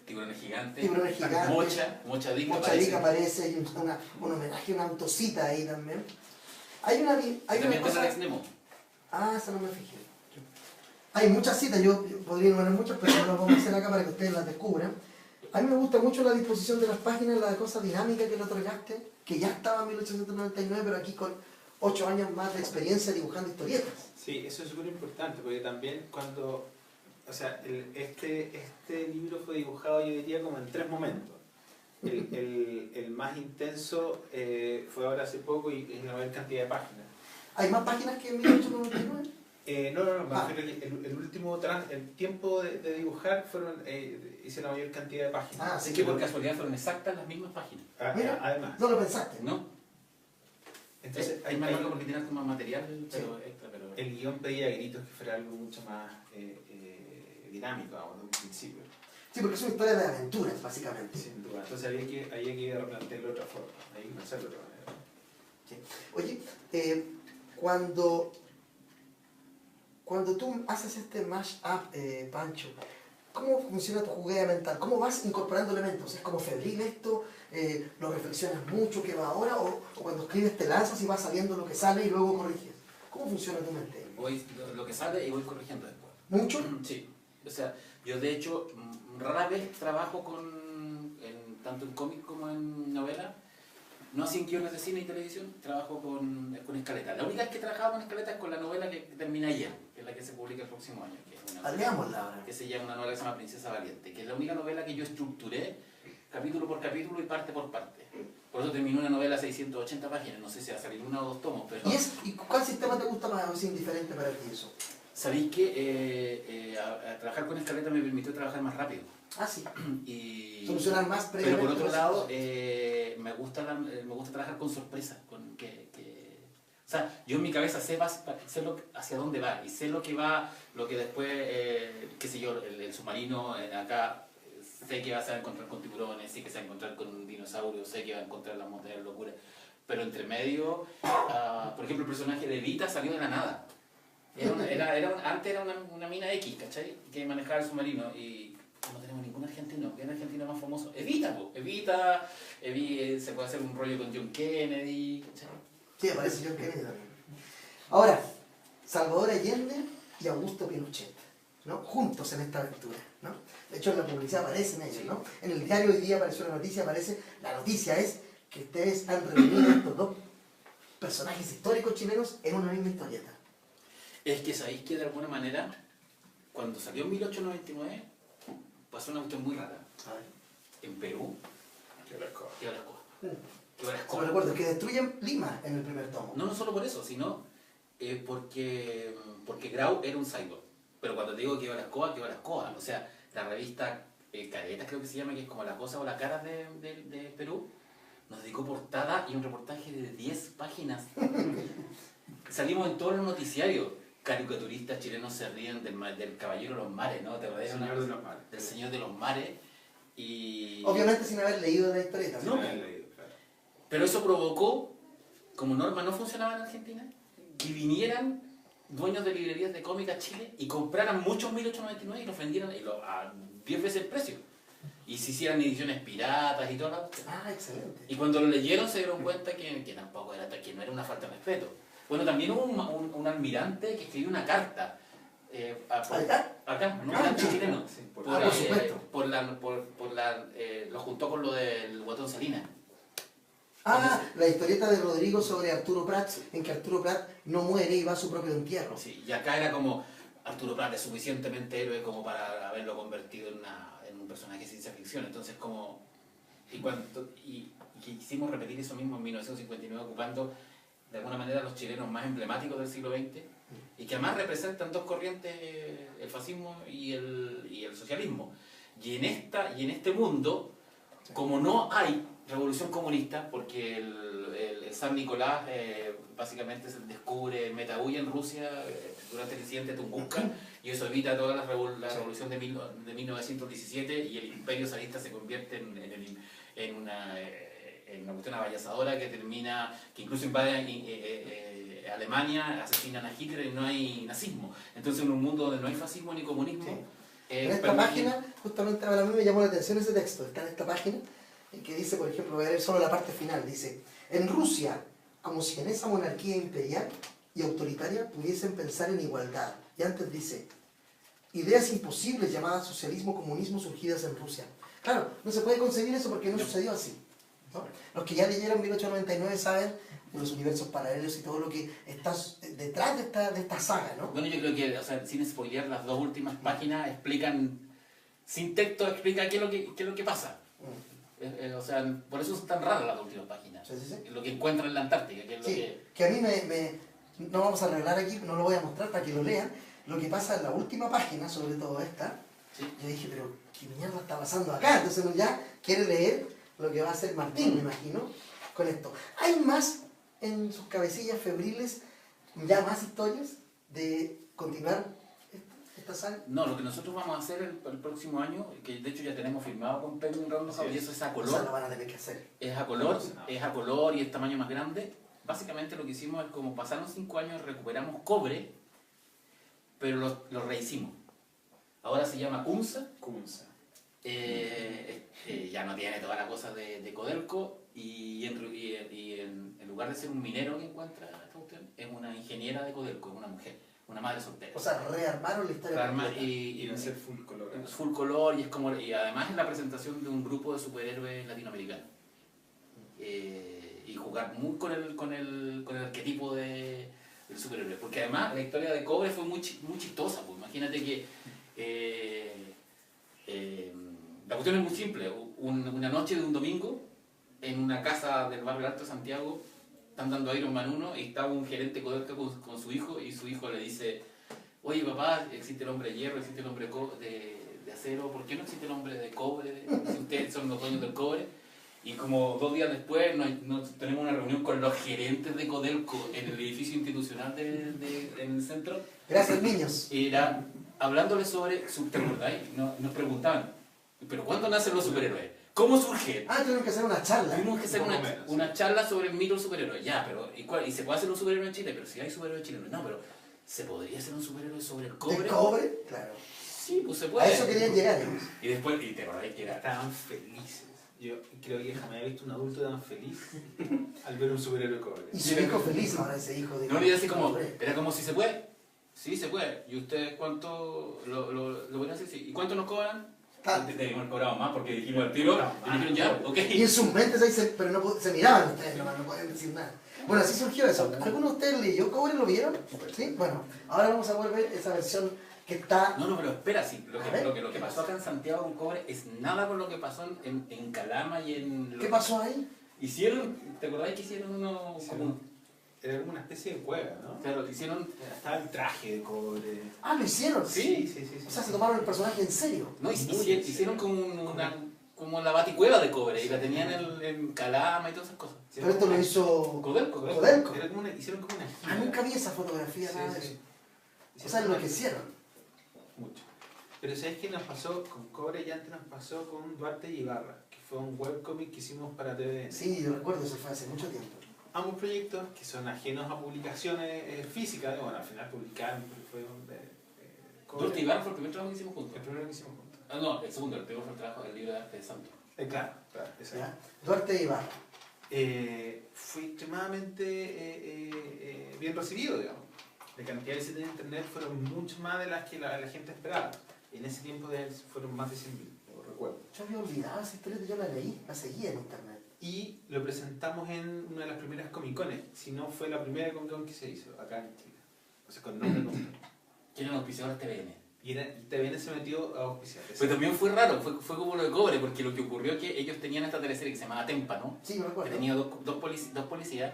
tiburones gigantes, Tiburones gigantes. Mocha Dick Mocha Dick aparece, y un homenaje a una autocita ahí también. Hay una también cosa... Alex Nemo. Ah, esa no me fijé. Hay muchas citas, yo podría enumerar muchas, pero no las vamos a hacer acá para que ustedes las descubran. A mí me gusta mucho la disposición de las páginas, la cosa dinámica que le otorgaste, que ya estaba en 1899, pero aquí con 8 años más de experiencia dibujando historietas. Sí, eso es súper importante, porque también cuando, o sea, este libro fue dibujado, yo diría, como en 3 momentos. El más intenso fue ahora hace poco y es la mayor cantidad de páginas. ¿Hay más páginas que en 1899? No, me refiero a que el último el tiempo de dibujar hice la mayor cantidad de páginas. Ah, Así que por casualidad fueron exactas las mismas páginas. Mira, Además. no lo pensaste. ¿No? Entonces, Hay más largo porque tiene harto más material, pero extra, pero... el guión pedía a gritos que fuera algo mucho más dinámico, vamos, de un principio. Sí, porque es una historia de aventuras, básicamente. Sin duda. Entonces había que replantearlo de otra forma, hay que pensarlo de otra manera. Sí. Oye, cuando tú haces este mash-up, Pancho, ¿cómo funciona tu juguete mental? ¿Cómo vas incorporando elementos? ¿Es como febril esto? ¿Lo reflexionas mucho que va ahora? ¿O cuando escribes te lanzas y va saliendo lo que sale y luego corriges? ¿Cómo funciona tu mente? Voy, lo que sale y voy corrigiendo después. ¿Mucho? Sí. O sea, yo de hecho rara vez trabajo tanto en cómic como en novela. No así en guiones de cine y televisión, trabajo con escaleta. La única vez que he trabajado con escaleta es con la novela que termina ayer, que es la que se publica el próximo año. Que es una Leámosla ahora. que se llama una novela que se llama Princesa Valiente, que es la única novela que yo estructuré capítulo por capítulo y parte por parte. Por eso terminó una novela de 680 páginas, no sé si va a salir una o dos tomos, pero... ¿Y cuál sistema te gusta más o es indiferente para ti eso? Sabéis que trabajar con escaleta me permitió trabajar más rápido. Ah, sí. Y... Solucionar más Pero previamente. por otro lado, me gusta trabajar con sorpresa. O sea, yo en mi cabeza sé hacia dónde va y sé lo que va, lo que después, qué sé yo, el submarino acá, sé que se va a encontrar con tiburones, sé que se va a encontrar con dinosaurios, sé que va a encontrar las montañas locuras. Pero entre medio, por ejemplo, el personaje de Evita salió de la nada. Antes era una mina X, ¿cachai? Que manejaba el submarino y no tenemos ningún argentino. ¿Qué es el argentino más famoso? Evita, po. Evita, se puede hacer un rollo con John Kennedy, ¿cachai? Sí, aparece John Kennedy también. Ahora, Salvador Allende y Augusto Pinochet, ¿no? Juntos en esta aventura, ¿no? De hecho, en la publicidad aparecen ellos, ¿no? En el diario hoy día apareció la noticia, la noticia es que ustedes han reunido estos dos personajes históricos chilenos en una misma historieta. Es que sabéis que de alguna manera, cuando salió en 1899, pasó una cuestión muy rara. En Perú, Qué loco. iba la escoba. Solo recuerdo que destruyen Lima en el primer tomo. No solo por eso, sino porque Grau era un cyborg. Pero cuando te digo que iba la escoba, que iba la escoba. O sea, la revista Caretas creo que se llama, que es como la cosa o la cara de Perú, nos dedicó portada y un reportaje de 10 páginas. Salimos en todos los noticiarios. Caricaturistas chilenos se ríen del caballero de los mares, ¿no? ¿Te acuerdas? Señor de los mares. Del señor de los mares. Y... Obviamente sin haber leído la historieta. No, Sí, me he leído, claro. pero eso provocó, como Norma no funcionaba en Argentina, que vinieran dueños de librerías de cómic a Chile y compraran muchos 1899 y los vendieran a 10 veces el precio. Y se hicieran ediciones piratas y todo lo... Ah, excelente. Y cuando lo leyeron se dieron cuenta que tampoco era, que no era una falta de respeto. Bueno, también hubo un almirante que escribió una carta. Acá, un almirante chileno. Sí, por supuesto. Lo juntó con lo del Guatón Salinas. Ah, la historieta de Rodrigo sobre Arturo Prat, en que Arturo Prat no muere y va a su propio entierro. Sí, y acá era como Arturo Prat es suficientemente héroe como para haberlo convertido en un personaje de ciencia ficción. Entonces y quisimos repetir eso mismo en 1959 ocupando de alguna manera los chilenos más emblemáticos del siglo XX y que además representan dos corrientes, el fascismo y el socialismo. Y en este mundo, como no hay revolución comunista, porque el San Nicolás básicamente se descubre Metahuya en Rusia durante el incidente de Tunguska, y eso evita toda la revolución de 1917 y el imperio zarista se convierte en una cuestión avasalladora que termina, que incluso invade Alemania, asesinan a Hitler y no hay nazismo. Entonces en un mundo donde no hay fascismo ni comunismo... Sí. En esta página, justamente a mí me llamó la atención ese texto, está en esta página, que dice, por ejemplo, voy a leer solo la parte final, dice: en Rusia, como si en esa monarquía imperial y autoritaria pudiesen pensar en igualdad. Y antes dice, ideas imposibles llamadas socialismo, comunismo surgidas en Rusia. Claro, no se puede concebir eso porque no sucedió así, ¿no? Los que ya leyeron 1899 saben de los universos paralelos y todo lo que está detrás de esta saga, ¿no? Bueno, yo creo que, o sea, sin spoilear, las dos últimas páginas explican, sin texto explica qué es lo que pasa. O sea, por eso son tan raras las últimas páginas. Sí. Lo que encuentran en la Antártica, que es lo Sí, que... que a mí no vamos a revelar aquí, no lo voy a mostrar para que lo lean, lo que pasa en la última página, sobre todo esta. Sí. Yo dije, pero ¿qué mierda está pasando acá? Entonces uno ya quiere leer lo que va a hacer Martín, me imagino, con esto. Hay más en sus cabecillas febriles, ya más historias de continuar esta saga. No, lo que nosotros vamos a hacer el próximo año, que de hecho ya tenemos firmado con Penguin Random House, y eso es a O sea, color. lo van a tener que hacer. Es a color y es tamaño más grande. Básicamente lo que hicimos es como pasaron 5 años, recuperamos cobre, pero lo rehicimos. Ahora se llama Kunza. Ya no tiene toda la cosa de Codelco y en lugar de ser un minero que encuentra esta cuestión, es una ingeniera de Codelco, es una mujer, una madre soltera. O sea, rearmaron la historia. completa. Y va a ser full color. Es full color y además es la presentación de un grupo de superhéroes latinoamericanos. Y jugar muy con el arquetipo del superhéroe. Porque además la historia de Cobre fue muy chistosa. Pues. Imagínate que la cuestión es muy simple. Una noche de un domingo, en una casa del barrio Alto de Santiago, están dando Iron Man 1 y está un gerente Codelco con su hijo y su hijo le dice: oye papá, existe el hombre de hierro, existe el hombre de acero, ¿por qué no existe el hombre de cobre? Si ustedes son los dueños del cobre. Y como 2 días después tenemos una reunión con los gerentes de Codelco en el edificio institucional en el centro. Gracias, niños. Era hablándoles sobre ¿te acordáis? Nos preguntaban, ¿pero cuándo nacen los superhéroes? ¿Cómo surgen? Tuvimos que hacer una charla. Tuvimos que hacer una charla sobre el mito del superhéroe. Ya, pero ¿y se puede hacer un superhéroe en Chile? Pero si hay superhéroes chilenos. No, pero ¿se podría hacer un superhéroe sobre el cobre? ¿De cobre? Claro. Sí, pues se puede. A eso querían llegar ellos. Y después, y te acordás que era Estaban felices. Yo creo que jamás he visto un adulto tan feliz al ver un superhéroe cobre. Y su hijo feliz ahora, ese hijo de... no, era así como, era como si se puede. Sí, se puede. ¿Y ustedes cuánto lo van a hacer? Sí. ¿Y cuánto nos cobran? Hemos cobrado más porque dijimos al tiro. Y dijeron ya, ok. Y en sus mentes ahí pero no, se miraban ustedes nomás, no podían decir nada. Bueno, así surgió eso. ¿Alguno de ustedes leyó Cobre? ¿Lo vieron? Sí. Bueno, ahora vamos a volver esa versión que está... No, pero espera, sí. Lo que pasó acá en Santiago con Cobre es nada con lo que pasó en Calama y en... ¿Qué pasó ahí? Hicieron, ¿te acordás que hicieron uno como... Era como una especie de cueva, ¿no? Claro, hicieron... Estaba el traje de cobre. Lo hicieron. Sí. O sea, se tomaron el personaje en serio. No, hicieron como la baticueva de cobre y la tenían en Calama y todas esas cosas. Pero esto lo hizo... Codelco. Codelco. Hicieron como una gira. Nunca vi esa fotografía, nada de eso. O sea, lo que hicieron. Mucho. Pero ¿sabes qué nos pasó con Cobre? Y antes nos pasó con Duarte y Ibarra, que fue un webcomic que hicimos para TVN. Sí, yo recuerdo, eso fue hace mucho tiempo. Ambos proyectos que son ajenos a publicaciones físicas, bueno, al final publicaron, pero fueron de Cobre. Duarte y Ibarra fue el primer trabajo que hicimos juntos. El primero que hicimos juntos. No, el segundo, el primero fue el trabajo del libro de arte de Santos. Claro, exacto. ¿Ya? Duarte y Ibarra. Fue extremadamente bien recibido, digamos. La cantidad de visitas de internet fueron mucho más de las que la gente esperaba. En ese tiempo fueron más de 100.000, lo recuerdo. Yo había olvidado esa historia, yo la leí, la seguía en internet. Y lo presentamos en una de las primeras Comic-Cones, si no fue la primera Comic-Con que se hizo acá en Chile. O sea, con nombre nunca. ¿Quién era el auspiciador de TVN? Y TVN se metió a auspiciar. Pero también fue raro, fue como lo de Cobre, porque lo que ocurrió es que ellos tenían esta teleserie que se llamaba Témpano, Sí, me que recuerdo. tenía dos policías,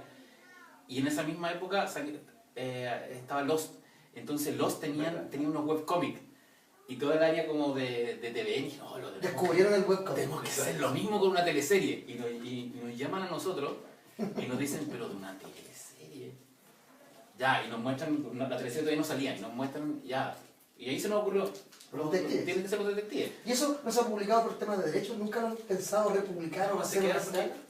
y en esa misma época estaba Lost. Entonces Lost tenía unos webcomics, y toda el área como de TVN, y no, Descubrieron el webcomic. tenemos que hacer lo mismo con una teleserie. Y nos llaman a nosotros y nos dicen, pero de una teleserie. Ya, y nos muestran, la teleserie todavía no salía, y nos muestran, ya. Y ahí se nos ocurrió, Los detectives. tienen que ser los detectives. ¿Y eso no se ha publicado por temas de derechos? ¿Nunca lo han pensado republicar o No, hacer se una quedaron serie?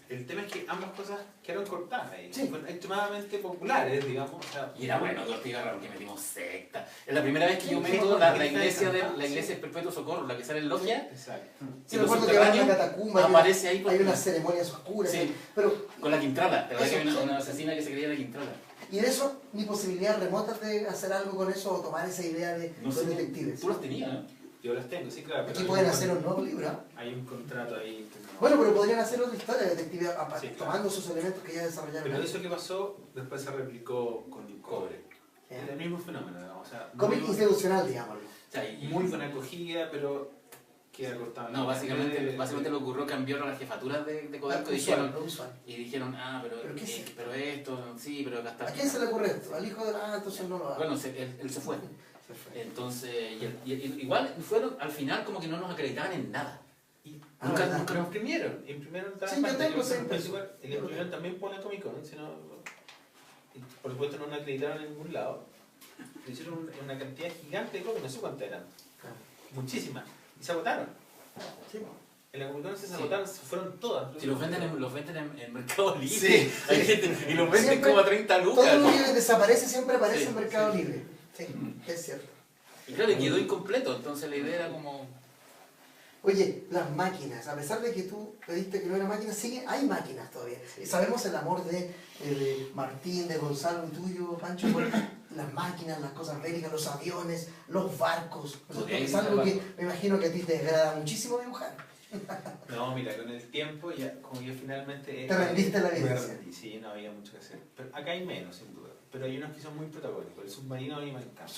El tema es que ambas cosas quedaron cortadas ahí. Sí. Fueron extremadamente populares, digamos. O sea, Y era bueno, Duarte y Ibarra, porque metimos secta. Es la primera vez que yo Sí, meto porque la está iglesia encantado, la iglesia del Perpetuo Socorro, la que sale en Logia. Exacto. Sí, En los recuerdo que va en una subterráneos catacumba, aparece ahí hay porque- unas ceremonias oscuras. Sí. Pero, con la Quintrala. La verdad que Eso. había una asesina que se creía la Quintrala. ¿y de eso, ni posibilidad remota de hacer algo con eso o tomar esa idea de No los sé, detectives? tú los tenías, ¿no? Yo las tengo, sí, claro. pero Aquí hay pueden un hacer un nuevo libro. ¿Ah? Hay un contrato ahí. que no- Bueno, pero podrían hacer otra historia de detective Sí, claro. tomando sus elementos que ya desarrollaron. Pero eso que pasó, después se replicó con Cobre. Ya. Era el mismo fenómeno, digamos. O sea, Cómic muy, institucional, digámoslo. O sea, y- muy buena acogida, pero que acortaban. No, básicamente lo que ocurrió, cambiaron las jefaturas de Codelco y dijeron, ¿Pero qué es? pero esto, sí, pero acá está. ¿A quién se le ocurre esto? Al hijo de la... entonces no lo hago. Bueno, él se fue. Entonces, igual fueron, al final como que no nos acreditaban en nada. ¿verdad? Nunca lo imprimieron. Imprimieron Sí, yo tengo ese impreso. y lo imprimieron también por la Comic Con, por supuesto no nos acreditaron en ningún lado. Le hicieron una cantidad gigante de copias, no sé cuántas eran. Muchísimas. Y se agotaron. Sí. En la Comic Con se agotaron, se fueron todas. Si los venden en Mercado Libre. Sí. Hay gente, y los venden Siempre, como a 30 lucas. todo lo que desaparece siempre aparece Sí, en Mercado Libre. Sí, es cierto. Y claro, y quedó incompleto, entonces la idea era como... Oye, las máquinas, a pesar de que tú pediste que no era máquina, hay máquinas todavía. Y sabemos el amor de Martín, de Gonzalo y tuyo, Pancho, por las máquinas, las cosas bélicas, los aviones, los barcos. Es algo que me imagino que a ti te agrada muchísimo dibujar. No, mira, con el tiempo, ya como yo finalmente... Te rendiste la vida. Sí, no había mucho que hacer. Pero acá hay menos, sin duda. Pero hay unos que son muy protagónicos. El submarino a mí me encanta.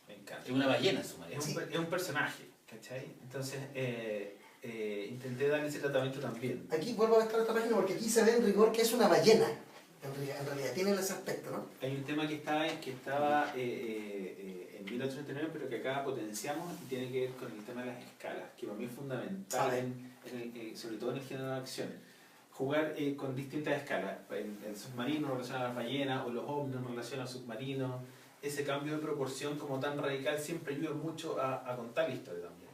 Me encanta. Es una ballena submarina. Es un personaje, ¿cachai? Entonces, intenté darle ese tratamiento también. Aquí vuelvo a estar esta página porque aquí se ve en rigor que es una ballena. En realidad tiene ese aspecto, ¿no? Hay un tema que estaba en 1839, pero que acá potenciamos y tiene que ver con el tema de las escalas, que para mí es fundamental, sobre todo en el género de acción. Jugar con distintas escalas. El submarino relaciona a las ballenas, o los ovnis relacionan a submarinos. Ese cambio de proporción como tan radical siempre ayuda mucho a contar la historia también.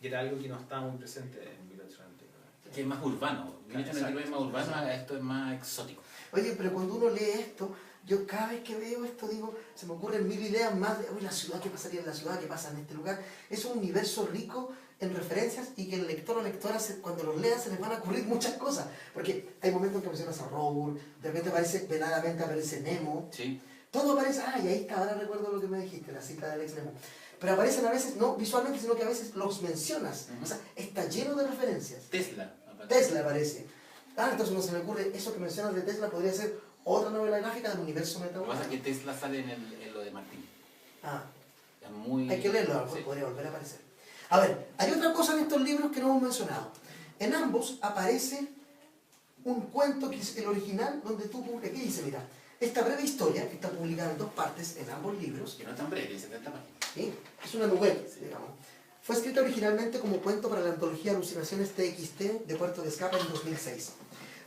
Y era algo que no estaba muy presente en 1839. Que es más urbano. 1899 es más urbano, esto es más exótico. Oye, pero cuando uno lee esto, yo cada vez que veo esto digo, se me ocurren mil ideas más de la ciudad, qué pasaría en la ciudad, qué pasa en este lugar. Es un universo rico en referencias y que el lector o lectora cuando los lea se les van a ocurrir muchas cosas. Porque hay momentos en que mencionas a Robur, de repente veladamente aparece Nemo. Sí. Todo aparece, y ahí está, ahora recuerdo lo que me dijiste, la cita del ex Nemo. Pero aparecen a veces, no visualmente, sino que a veces los mencionas. O sea, está lleno de referencias. Tesla aparece. Entonces no se me ocurre, eso que mencionas de Tesla podría ser otra novela gráfica del universo Lo que Metabola. pasa es que Tesla sale en lo de Martín. Es muy... Hay que leerlo, sí. Podría volver a aparecer. A ver, hay otra cosa en estos libros que no hemos mencionado. En ambos aparece un cuento que es el original, donde tú publicas, aquí dice, mira, esta breve historia, que está publicada en 2 partes en ambos libros, Que no es tan breve, 70 páginas. ¿sí? Es una novela, digamos. Fue escrita originalmente como cuento para la antología Alucinaciones TXT de Puerto de Escapa en 2006,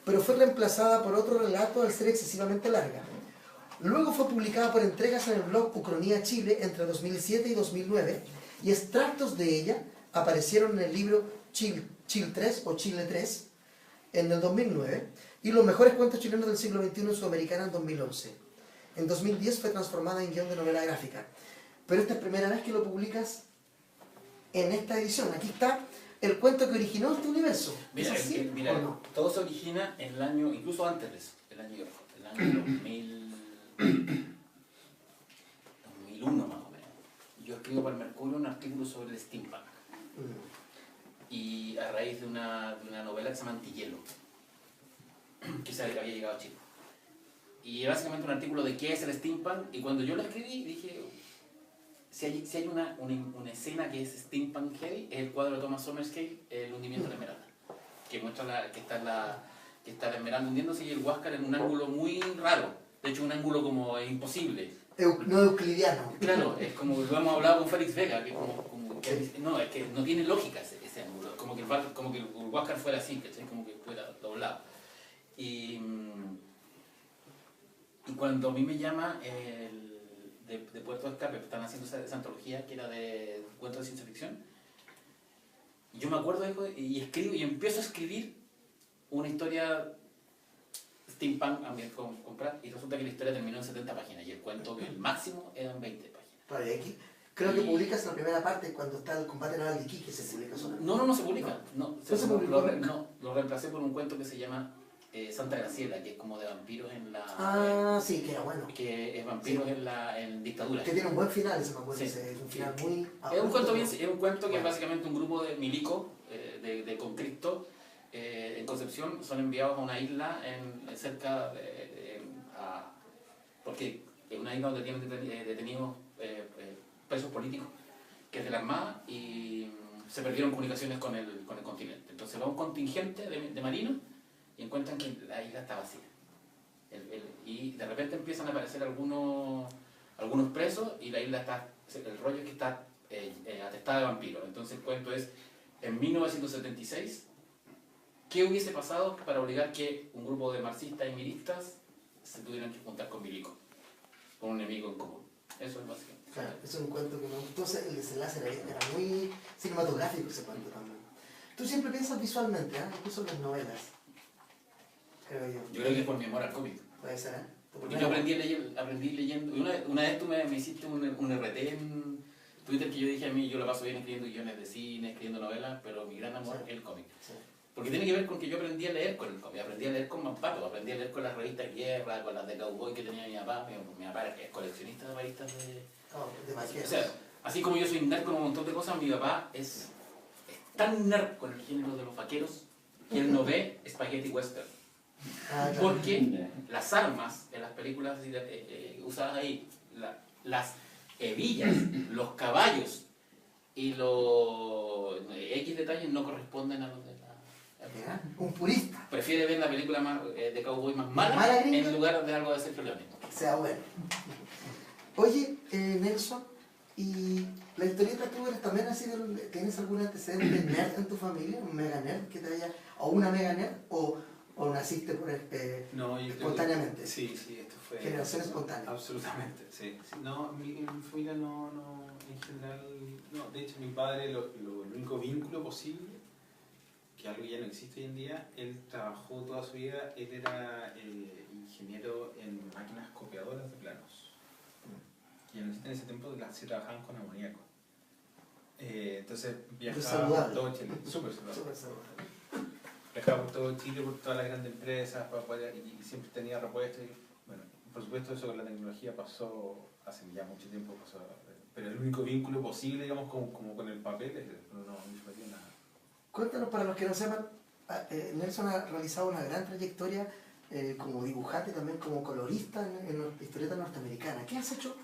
pero fue reemplazada por otro relato al ser excesivamente larga. Luego fue publicada por entregas en el blog Ucronía Chile entre 2007 y 2009, y extractos de ella aparecieron en el libro Chile 3 o Chile 3 en el 2009, y Los mejores cuentos chilenos del siglo XXI en Sudamericana en 2011. En 2010 fue transformada en guión de novela gráfica. Pero esta es primera vez que lo publicas en esta edición. Aquí está el cuento que originó este universo. Mira, ¿Es así mira, o no? todo se origina en el año, incluso antes de eso, el año 2001 más o menos. Yo escribo para el Mercurio un artículo sobre el steampunk. Y a raíz de una novela que se llama Antihielo, que había llegado a Chile. Y básicamente un artículo de qué es el steampunk, y cuando yo lo escribí dije, si hay una escena que es steampunk heavy, es el cuadro de Thomas Summerscale, El hundimiento de la Esmeralda, que muestra que está la Esmeralda hundiéndose y el Huáscar en un ángulo muy raro, de hecho un ángulo como imposible. No euclidiano. Claro, es como lo hemos hablado con Félix Vega, que no, es que no tiene lógica ese ángulo, como que el Huáscar fuera así, ¿cachai? Como que fuera doblado. Y cuando a mí me llama de Puerto de Escape, están haciendo esa antología que era de cuentos de ciencia ficción, yo me acuerdo de eso y escribo y empiezo a escribir una historia steampunk con Pratt, y resulta que la historia terminó en 70 páginas y el cuento, que el máximo, eran 20 páginas. Vale, aquí creo que publicas la primera parte cuando está el combate naval de Iquique, se publica solamente. No se publica. No se publicó nunca. No, lo reemplacé por un cuento que se llama Santa Graciela, que es como de vampiros en la... Sí, que era bueno. Que es vampiros en dictadura. Que tiene un buen final, ese me acuerdo. Sí. Es un final muy... Es un cuento que es básicamente un grupo de milicos de Concristo en Concepción, son enviados a una isla cerca porque es una isla donde tienen detenidos presos políticos, que es de la Armada, y se perdieron comunicaciones con el continente. Entonces va un contingente de marinos y encuentran que la isla está vacía. Y de repente empiezan a aparecer algunos presos y la isla está, el rollo es que está atestada de vampiros. Entonces el cuento es, en 1976, ¿qué hubiese pasado para obligar que un grupo de marxistas y miristas se tuvieran que juntar con Milico, con un enemigo en común? Eso es básicamente. Claro, eso es un cuento que me gustó, el desenlace era muy cinematográfico ese cuento también. Tú siempre piensas visualmente, ¿eh? Incluso en las novelas, creo yo. Yo creo que es por mi amor al cómic. Puede ser, ¿eh? Porque yo aprendí leyendo, y una vez tú me hiciste un RT en Twitter que yo dije a mí, yo lo paso bien escribiendo guiones de cine, escribiendo novelas, pero mi gran amor Sí. es el cómic. Sí. Porque tiene que ver con que yo aprendí a leer con el cómic, aprendí a leer con Mampato, aprendí a leer con las revistas Guerra, con las de Cowboy que tenía mi papá. Mi papá es coleccionista de revistas de... Oh, de vaqueros. O sea, así como yo soy nerd con un montón de cosas, mi papá es tan nerd con el género de los vaqueros que él no ve spaghetti western. Ah, claro. Porque las armas en las películas usadas ahí, las hebillas, los caballos y los X detalles no corresponden a los de la... Mira, un purista, Prefiere ver la película más, de Cowboy más ¿Mala mala gringa? en lugar de algo de Sergio Leone. que sea bueno. Oye, Nelson, ¿y la historieta tú eres también así, tienes algún antecedente nerd en tu familia? ¿Un mega nerd que te haya, o una mega nerd, o naciste por No, yo creo espontáneamente? que, sí, esto fue... Generación espontánea. Absolutamente, sí. Sí, no, en mi familia no, en general, no. De hecho, mi padre, el único vínculo posible, que algo ya no existe hoy en día, él trabajó toda su vida, él era ingeniero en máquinas copiadoras de planos. Y en ese tiempo se trabajaban con amoníaco. Entonces viajaba por saludable. todo Chile, súper saludable. Súper saludable. Viajaba por todo Chile, por todas las grandes empresas, y siempre tenía repuestos. Bueno, por supuesto eso con la tecnología pasó hace ya mucho tiempo, pero el único vínculo posible, digamos, como con el papel, no me nada. Cuéntanos, para los que no sepan, Nelson ha realizado una gran trayectoria como dibujante y también como colorista en historieta norteamericana. ¿Qué has hecho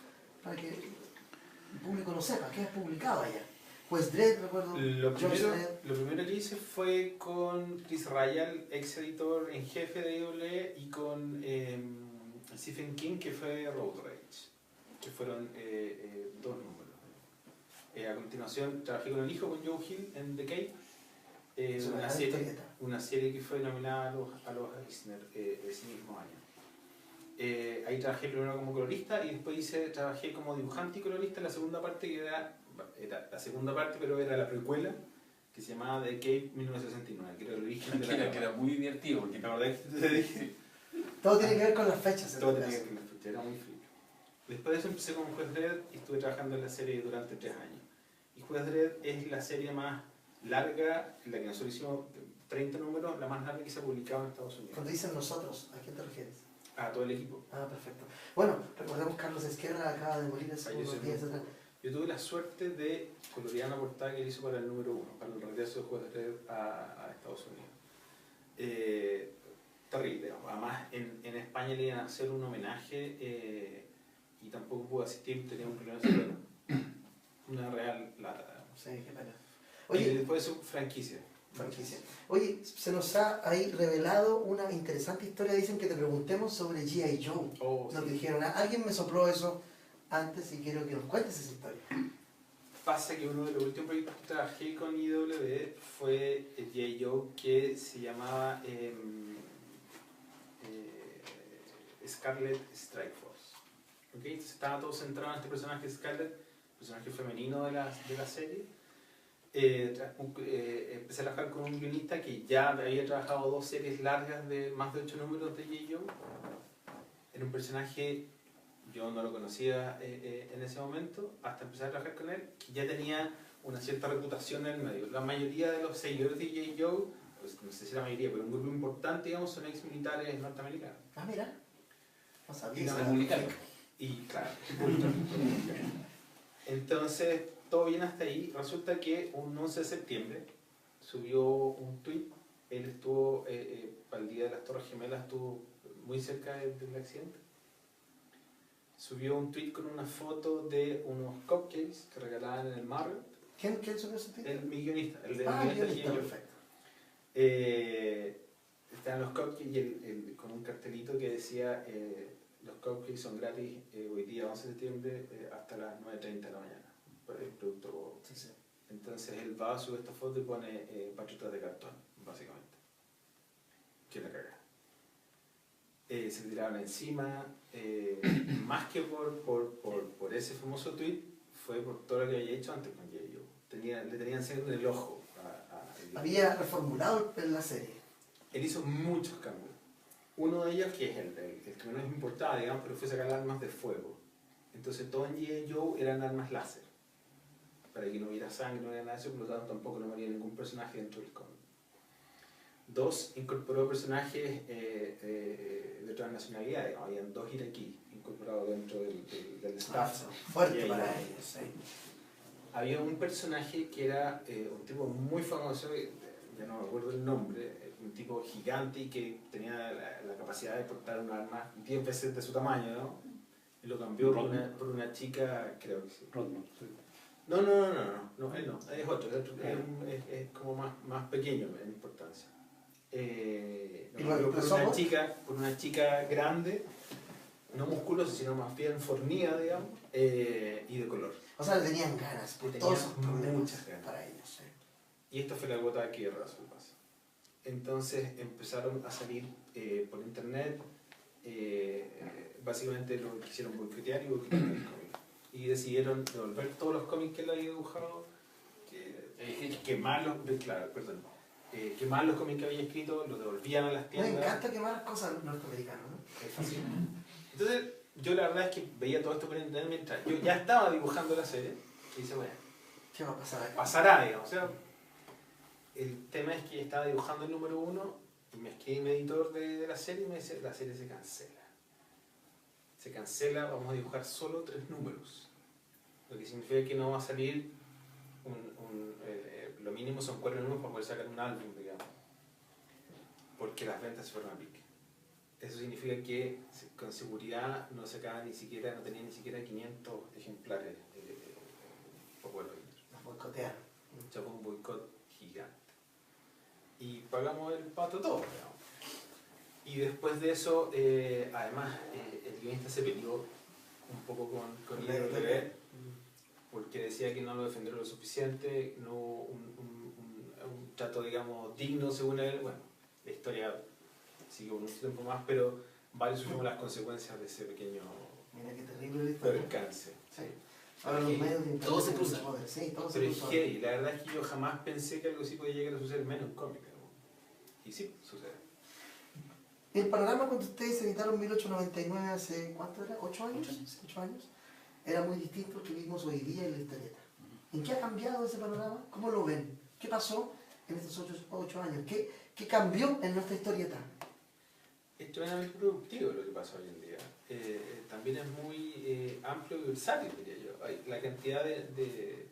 para que el público lo sepa? ¿Qué has publicado allá? Pues Dredd, recuerdo. Lo George primero, Dredd. lo primero que hice fue con Chris Ryall, ex editor en jefe de IWE, y con Stephen King, que fue Road Rage, que fueron 2 números. A continuación trabajé con el hijo, con Joe Hill, en The Cape, Es una gran historieta. una serie que fue nominada a los Eisner ese mismo año. Ahí trabajé primero como colorista y después trabajé como dibujante y colorista en la segunda parte, que era la segunda parte, pero era la precuela, que se llamaba The Cape 1969, que era el origen de la Que capa. era muy divertido, porque La verdad es que te dije, Todo tiene que ver con las fechas. en todo tu tenía caso. que ver, era muy frío. Después de eso empecé como Juez Dredd y estuve trabajando en la serie durante 3 años. Y Juez Dredd es la serie más larga, la que nosotros hicimos 30 números, la más larga que se ha publicado en Estados Unidos. Cuando dicen nosotros, ¿a quién te refieres? A todo el equipo. Ah, perfecto. Bueno, recordemos Carlos Esquerra acaba de morir hace Falleció. unos días atrás. Yo tuve la suerte de colorear una portada que él hizo para el número 1, para el regreso de Juez Dredd a Estados Unidos. Terrible, digamos. Además en España le iban a hacer un homenaje y tampoco pude asistir, tenía un problema de salud. Una real lata, digamos. Sí, qué pena. Y Oye, después de su franquicia. Oye, se nos ha ahí revelado una interesante historia. Dicen que te preguntemos sobre G.I. Joe. Oh, Nos sí. dijeron, alguien me sopló eso antes y quiero que nos cuentes esa historia. Pasa que uno de los últimos proyectos que trabajé con IW fue G.I. Joe, que se llamaba Scarlet Strike Force. ¿Okay? Entonces estaba todo centrado en este personaje Scarlet, personaje femenino de la serie. Empecé a trabajar con un guionista que ya había trabajado 2 series largas de más de 8 números de G.I. Joe. Era un personaje, yo no lo conocía en ese momento, hasta empezar a trabajar con él, que ya tenía una cierta reputación en el medio. La mayoría de los seguidores de G.I. Joe, pues, no sé si la mayoría, pero un grupo importante, digamos, son ex militares norteamericanos. Ah, mira. No sabía. es republicano. Y claro, entonces todo bien hasta ahí. Resulta que un 11 de septiembre subió un tweet. Él estuvo, para el día de las Torres Gemelas, estuvo muy cerca del accidente. Subió un tweet con una foto de unos cupcakes que regalaban en el Marriott, ¿Quién subió ese título? Mi guionista, el de Guionista, guionista. perfecto. Estaban los cupcakes y con un cartelito que decía los cupcakes son gratis hoy día 11 de septiembre hasta las 9:30 de la mañana por el producto. Sí, sí. Entonces él va a subir esta foto y pone patriotas de cartón, básicamente. Que la caga. Se tiraron encima, más que por ese famoso tweet, fue por todo lo que había hecho antes con J.J. Le tenían siempre en el ojo Había reformulado la serie. Él hizo muchos cambios. Uno de ellos, que es el que menos importaba, digamos, pero fue sacar armas de fuego. Entonces todo en G.I. Joe eran armas láser. Para que no hubiera sangre, no hubiera nada de eso, por lo tanto tampoco no moría ningún personaje dentro del cómic. 2, incorporó personajes de otras nacionalidades. Habían 2 iraquíes incorporados dentro del staff. Fuerte para ellos, sí. Había un personaje que era un tipo muy famoso, ya no me acuerdo el nombre, un tipo gigante y que tenía la capacidad de portar un arma 10 veces de su tamaño, ¿no? Y lo cambió por una chica, creo que sí. Rodman, sí. No, él no, es otro, es como más pequeño en importancia. Por una chica grande, no musculosa, sino más bien fornida, digamos, y de color. O sea, le tenían ganas, por Le todos tenían sus problemas muchas ganas. para ellos. Sí. Y esta fue la gota que arrasó el vaso. Entonces empezaron a salir por internet, básicamente lo quisieron boicotear y boicotear el cómic. Y decidieron devolver todos los cómics que él había dibujado, quemar los cómics que había escrito, los devolvían a las Me tiendas. encanta quemar las cosas a los norteamericanos, ¿no? Es fácil. Entonces, yo la verdad es que veía todo esto por internet mientras yo ya estaba dibujando la serie y dice, bueno, ¿Qué va a pasar acá? pasará, digamos. O sea, el tema es que estaba dibujando el número 1 y me escribe mi editor de la serie y me dice, la serie se cancela. Se cancela, vamos a dibujar solo 3 números. Lo que significa que no va a salir lo mínimo son 4 números para poder sacar un álbum, digamos. Porque las ventas se fueron a pique. Eso significa que con seguridad no tenía ni siquiera 500 ejemplares para poder vender. Nos boicotearon. Ya fue un boicot gigante. Y pagamos el pato todo, digamos. Y después de eso, además, el guionista se peleó un poco con IDW porque decía que no lo defendieron lo suficiente, no un trato, digamos, digno según él. Bueno, la historia siguió un tiempo más, pero varios sufrimos las consecuencias de ese pequeño Mira qué terrible la historia. percance. Sí. Ahora los medios de internet todo se tienen cruza. mucho poder. Sí, todo se Pero es cruza. heavy. La verdad es que yo jamás pensé que algo así podía llegar a suceder menos en cómic. Y sí, sucede. El panorama cuando ustedes editaron 1899 hace, ¿cuánto era? ¿8 años? 8 años. Era muy distinto al que vimos hoy día en la historieta. ¿En qué ha cambiado ese panorama? ¿Cómo lo ven? ¿Qué pasó en estos 8 años? ¿Qué cambió en nuestra historieta? Es tremendamente productivo lo que pasa hoy en día. También es muy amplio y versátil, diría yo. La cantidad de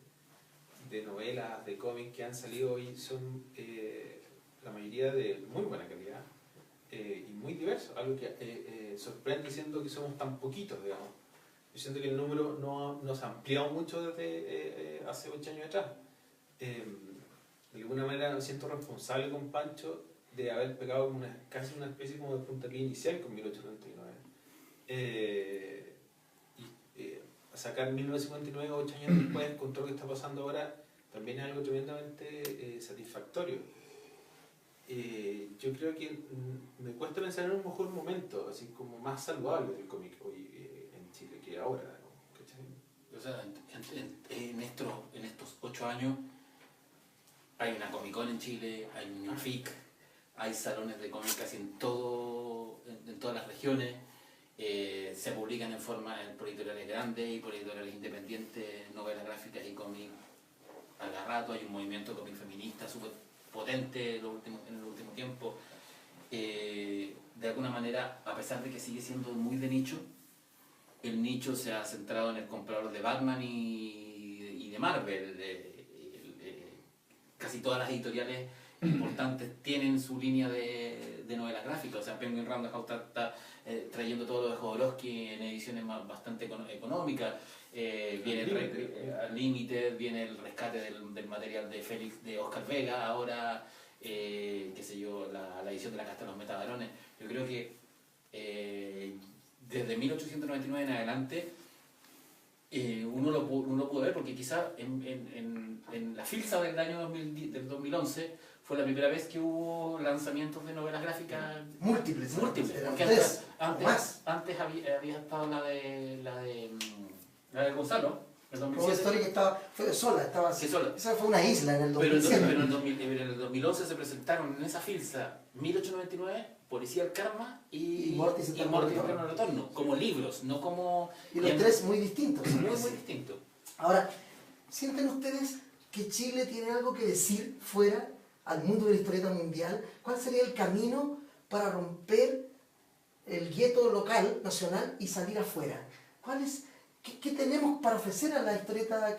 novelas, de cómics que han salido hoy son la mayoría de muy buena calidad y muy diversos. Algo que sorprende siendo que somos tan poquitos, digamos. Yo siento que el número no se ha ampliado mucho desde hace 8 años atrás. De alguna manera me siento responsable con Pancho de haber pegado como casi una especie como de puntapié inicial con 1899. Sacar 1959, 8 años después, con todo lo que está pasando ahora, también es algo tremendamente satisfactorio. Yo creo que me cuesta pensar en un mejor momento, así como más saludable del cómic hoy en Chile que ahora, ¿no? ¿Cachai? O sea, en estos 8 años hay una Comic Con en Chile, hay un FIC, hay salones de cómic casi en todas las regiones, se publican por editoriales grandes y por editoriales independientes, novelas gráficas y cómics al rato, hay un movimiento de cómic feminista súper potente en el último tiempo. De alguna manera, a pesar de que sigue siendo muy de nicho, el nicho se ha centrado en el comprador de Batman y de Marvel. Casi todas las editoriales importantes tienen su línea de de novelas gráficas. O sea, Penguin Random House está trayendo todo lo de Jodorowsky en ediciones bastante económicas. Viene el Limited, viene el rescate del material de Félix, de Oscar Vega, ahora, qué sé yo, la edición de La Casta de los Metabarones. Yo creo que desde 1899 en adelante uno lo pudo ver, porque quizá en la Filsa del año 2011 fue la primera vez que hubo lanzamientos de novelas gráficas Múltiples. Eran porque tres, o más. antes había estado la de Gonzalo, en Fue una 2007. historia que fue sola, estaba así. Sí, sola. Esa fue una isla en el Pero 2007. en el 2011 se presentaron en esa Filsa 1899, Policía del Karma y Mortis y Mortis Eterno Retorno, como libros, no como... Y los tres muy distintos. muy distintos. Ahora, ¿sienten ustedes que Chile tiene algo que decir fuera al mundo de la historieta mundial? ¿Cuál sería el camino para romper el gueto local, nacional, y salir afuera? ¿Qué tenemos para ofrecer a la historieta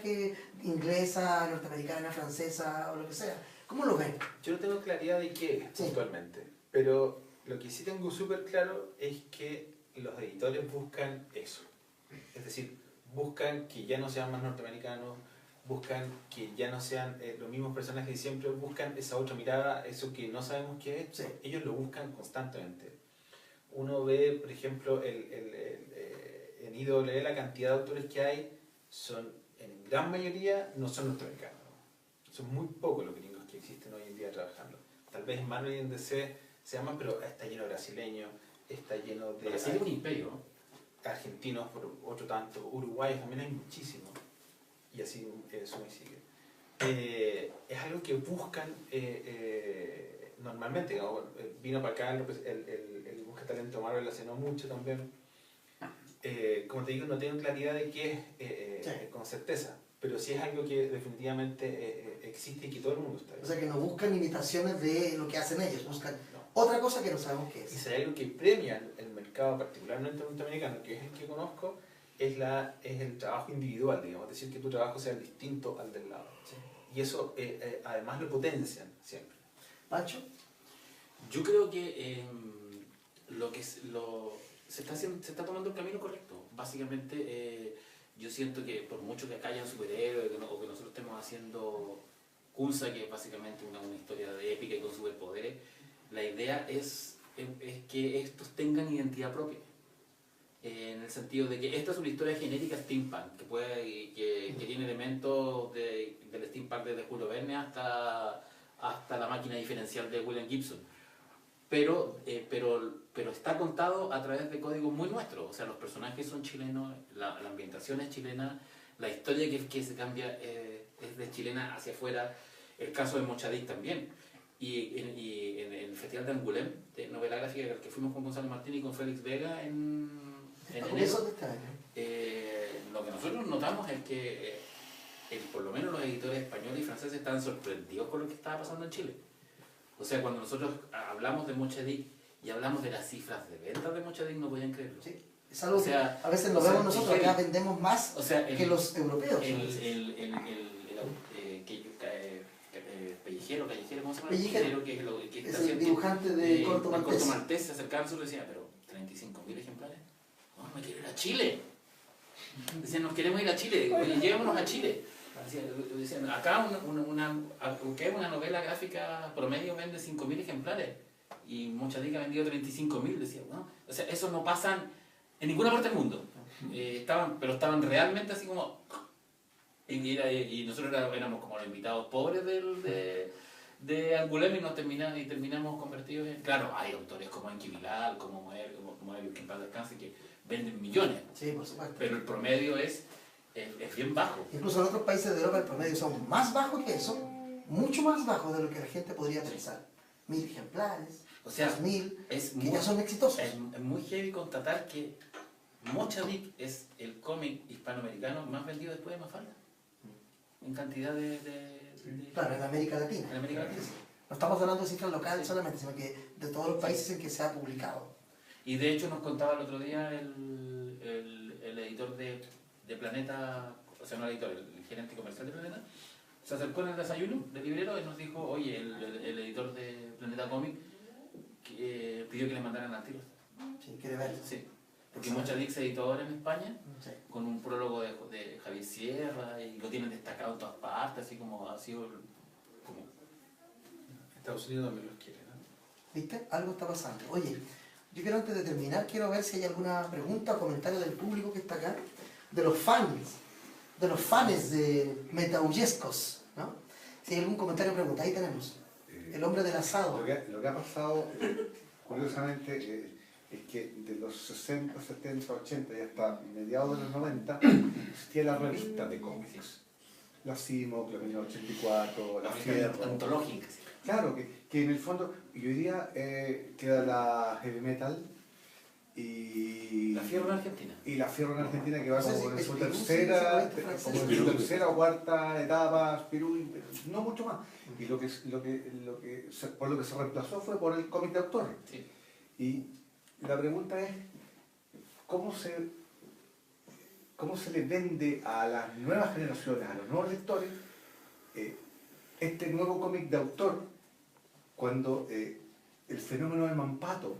inglesa, norteamericana, francesa o lo que sea? ¿Cómo lo ven? Yo no tengo claridad de qué Sí. puntualmente, pero lo que sí tengo súper claro es que los editores buscan eso. Es decir, buscan que ya no sean más norteamericanos, buscan que ya no sean los mismos personajes de siempre, buscan esa otra mirada, eso que no sabemos qué es. Sí. Ellos lo buscan constantemente. Uno ve, por ejemplo, en IWL la cantidad de autores que hay, en gran mayoría no son norteamericanos. Son muy pocos los gringos que existen hoy en día trabajando. Tal vez Marvel y en DC se llaman, pero está lleno de brasileños, está lleno de Brasil es un imperio, ¿no? argentinos, por otro tanto, uruguayos también hay muchísimos, y así suma y sigue. Es algo que buscan normalmente, digamos, vino para acá el Busca Talento Marvel hace no mucho también. Como te digo, no tengo claridad de qué es con certeza, pero sí es algo que definitivamente existe y que todo el mundo está O viendo. sea, que no buscan imitaciones de lo que hacen ellos, buscan otra cosa que no sabemos qué Y es. si hay algo que premia el mercado, particularmente norteamericano, que es el que conozco, es el trabajo individual, digamos, es decir, que tu trabajo sea distinto al del lado. ¿Sí? Y eso además lo potencian siempre. ¿Pancho? Yo creo que se está tomando el camino correcto. Básicamente, yo siento que por mucho que acá hayan superhéroes o que nosotros estemos haciendo Kunsa, que es básicamente una historia de épica y con superpoderes, la idea es que estos tengan identidad propia. En el sentido de que esta es una historia genérica steampunk, que tiene elementos del steampunk desde Julio Verne hasta la máquina diferencial de William Gibson. Pero está contado a través de códigos muy nuestros. O sea, los personajes son chilenos, la ambientación es chilena, la historia que se cambia es de chilena hacia afuera. El caso de Mochadic también. Y en el Festival de Angoulême, de novela gráfica, al que fuimos con Gonzalo Martín y con Félix Vega en enero, Eso de este año. lo que nosotros notamos es que por lo menos los editores españoles y franceses estaban sorprendidos con lo que estaba pasando en Chile. O sea, cuando nosotros hablamos de Mochadic y hablamos de las cifras de ventas de Mochadic, no podían creerlo. Sí. Es algo O sea, que a veces lo o sea, vemos nosotros, heavy. acá vendemos más O sea, que los europeos. Callejero, ¿cómo se llama? Pellejero. Que Es está el haciendo- dibujante de Corto el Maltés. Corto Maltés se acercaba a nosotros y decía, pero 35.000 ejemplares. No, me quiero ir a Chile. Decían, nos queremos ir a Chile. Oye, llevémonos a Chile. Decían, acá una novela gráfica promedio vende 5.000 ejemplares. Y Mochadic ha vendido 35.000. Decía, bueno, o sea, eso no pasa en ninguna parte del mundo. Pero estaban realmente así como... Y nosotros éramos como los invitados pobres de Angoulême y terminamos convertidos en... Claro, hay autores como Enki Bilal, como Moebius, que en paz descanse, que venden millones, Sí, por supuesto. pero el promedio es bien bajo. Incluso en otros países de Europa el promedio son más bajos que eso, mucho más bajos de lo que la gente podría pensar. 1.000 ejemplares, O sea, 2.000, es que muy, ya son exitosos. es muy heavy constatar que Mochadic es el cómic hispanoamericano más vendido después de Mafalda. En cantidad de Claro, en América Latina. en América Latina. No estamos hablando de cifras locales Sí. solamente, sino que de todos los países en que se ha publicado. Y de hecho nos contaba el otro día el editor de Planeta, o sea, no el editor, el gerente comercial de Planeta, se acercó en el desayuno del librero y nos dijo, oye, el editor de Planeta Comic pidió que le mandaran al tiro. Sí, quiere ver. Sí, porque muchos leaks editores en España, Sí. con un prólogo de Javier Sierra, y lo tienen destacado en todas partes, así como ha sido como... Estados Unidos también los quiere, ¿no? ¿Viste? Algo está pasando. Oye, yo quiero antes de terminar, quiero ver si hay alguna pregunta o comentario del público que está acá, de los fans de Metahullescos, ¿no? Si hay algún comentario o pregunta, ahí tenemos. El hombre del asado. Lo que ha pasado, curiosamente, es que de los 60, 70, 80 y hasta mediados de los 90 existía la revista de cómics. La CIMOC, la 1984, la Fierro. Antológica, sí. Claro, que en el fondo, y hoy día queda la Heavy Metal y La Fierro en Argentina. y la Fierro en Argentina, que va No sé como si en su Espirú, tercera, sí, sí, como en sí, su sí. tercera o cuarta etapa, Perú, no mucho más. Y por lo que se reemplazó fue por el cómic de autor. Sí. Y la pregunta es, ¿cómo se le vende a las nuevas generaciones, a los nuevos lectores, este nuevo cómic de autor, cuando el fenómeno de Mampato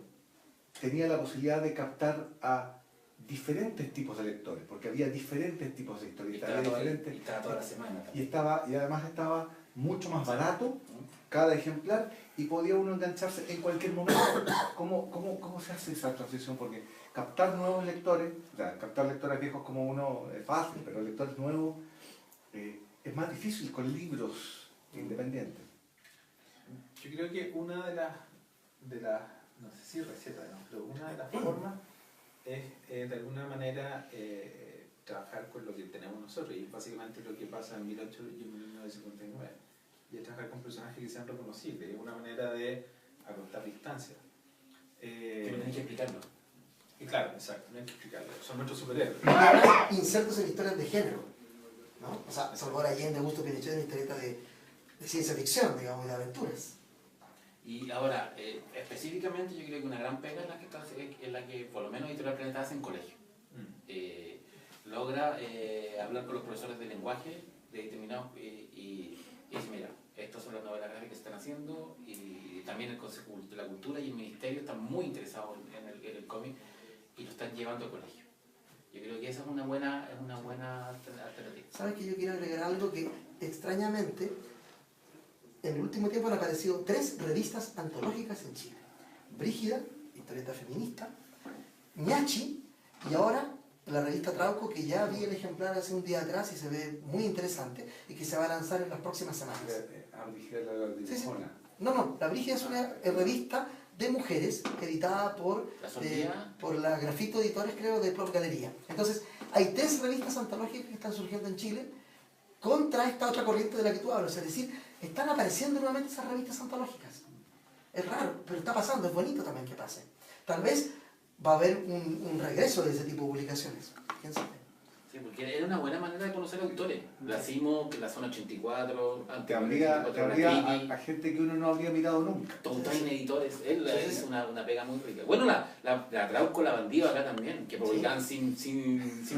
tenía la posibilidad de captar a diferentes tipos de lectores, porque había diferentes tipos de Y historietas, estaba había toda, diferentes... y estaba toda la semana Y, también. y además estaba mucho más barato cada ejemplar y podía uno engancharse en cualquier momento. ¿Cómo se hace esa transición? Porque captar nuevos lectores, o sea, captar lectores viejos como uno es fácil, pero lectores nuevos es más difícil con libros independientes. Yo creo que una de las no sé si receta, ¿no? Pero una de las formas es de alguna manera trabajar con lo que tenemos nosotros, y básicamente lo que pasa en 1800 y en 1959, y es trabajar con personajes que sean reconocibles, es una manera de acortar distancias. Que no tenés que explicarlo. Y claro, exacto, no hay que explicarlo, son nuestros superhéroes. Insertos en historias de género, ¿no? O sea, Salvador Allende, Augusto Pinochet, es una historieta de ciencia ficción, digamos, de aventuras. Y ahora, específicamente, yo creo que una gran pega es la que por lo menos Editorial Planeta hace en colegio. Logra hablar con los profesores de lenguaje de determinados y dice, mira, estas son las novelas gráficas que se están haciendo, y también el Consejo de la Cultura y el Ministerio están muy interesados en el cómic y lo están llevando al colegio. Yo creo que esa es una buena alternativa. ¿Sabes que yo quiero agregar algo que extrañamente en el último tiempo han aparecido 3 revistas antológicas en Chile? Brígida, historieta feminista, Ñachi, y ahora la revista Trauco, que ya vi el ejemplar hace un día atrás y se ve muy interesante y que se va a lanzar en las próximas semanas. Sí, sí. No, la Brígida es una revista de mujeres editada por la Grafito Editores, creo, de Plot Galería. Entonces, hay 3 revistas antológicas que están surgiendo en Chile contra esta otra corriente de la que tú hablas. Es decir, están apareciendo nuevamente esas revistas antológicas. Es raro, pero está pasando, es bonito también que pase. Tal vez va a haber un regreso de ese tipo de publicaciones. ¿Quién sabe? Sí, porque era una buena manera de conocer autores. La CIMO, la Zona 84, Te habría a gente que uno no habría mirado nunca. Toutain Editores, él hizo una pega muy rica. Bueno, la Trauco, la Bandiva acá también, que publicaban sin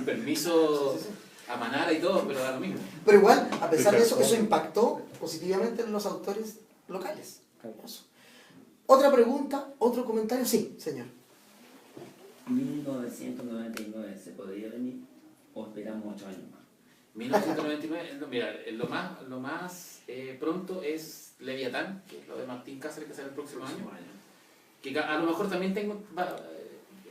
permiso a Manara y todo, pero da lo mismo. Pero igual, a pesar de eso, eso impactó positivamente en los autores locales. Eso. Otra pregunta, otro comentario. Sí, señor. 1999, ¿se podría venir o esperamos 8 años más? 1999, mira, lo más pronto es Leviatán, que es lo de Martín Cáceres, que sale el próximo año. Que a lo mejor también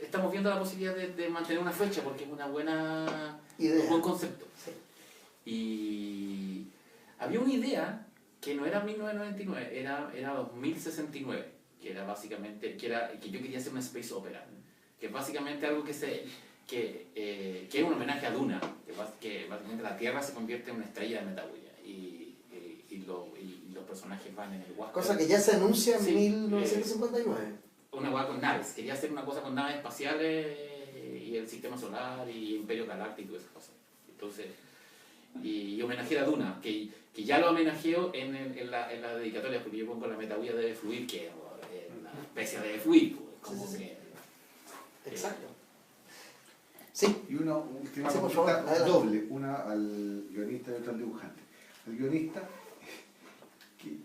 estamos viendo la posibilidad de mantener una fecha, porque es una buena idea, un buen concepto. Sí. Y había una idea que no era 1999, era 2069, que era básicamente, que yo quería hacer una space opera, que es básicamente algo que es un homenaje a Duna, que básicamente la Tierra se convierte en una estrella de Metahulla y los personajes van en el Huáscar. Cosa que ya se anuncia en 1959. Una hueá con naves, quería hacer una cosa con naves espaciales y el sistema solar y Imperio Galáctico y esas cosas. Entonces, y homenajear a Duna, que ya lo homenajeo en la dedicatoria, porque yo pongo la Metahulla debe fluir, que la especie debe fluir, como sí. que... Exacto. Sí. Y una última sí, consulta doble, una al guionista y otra al dibujante. El guionista,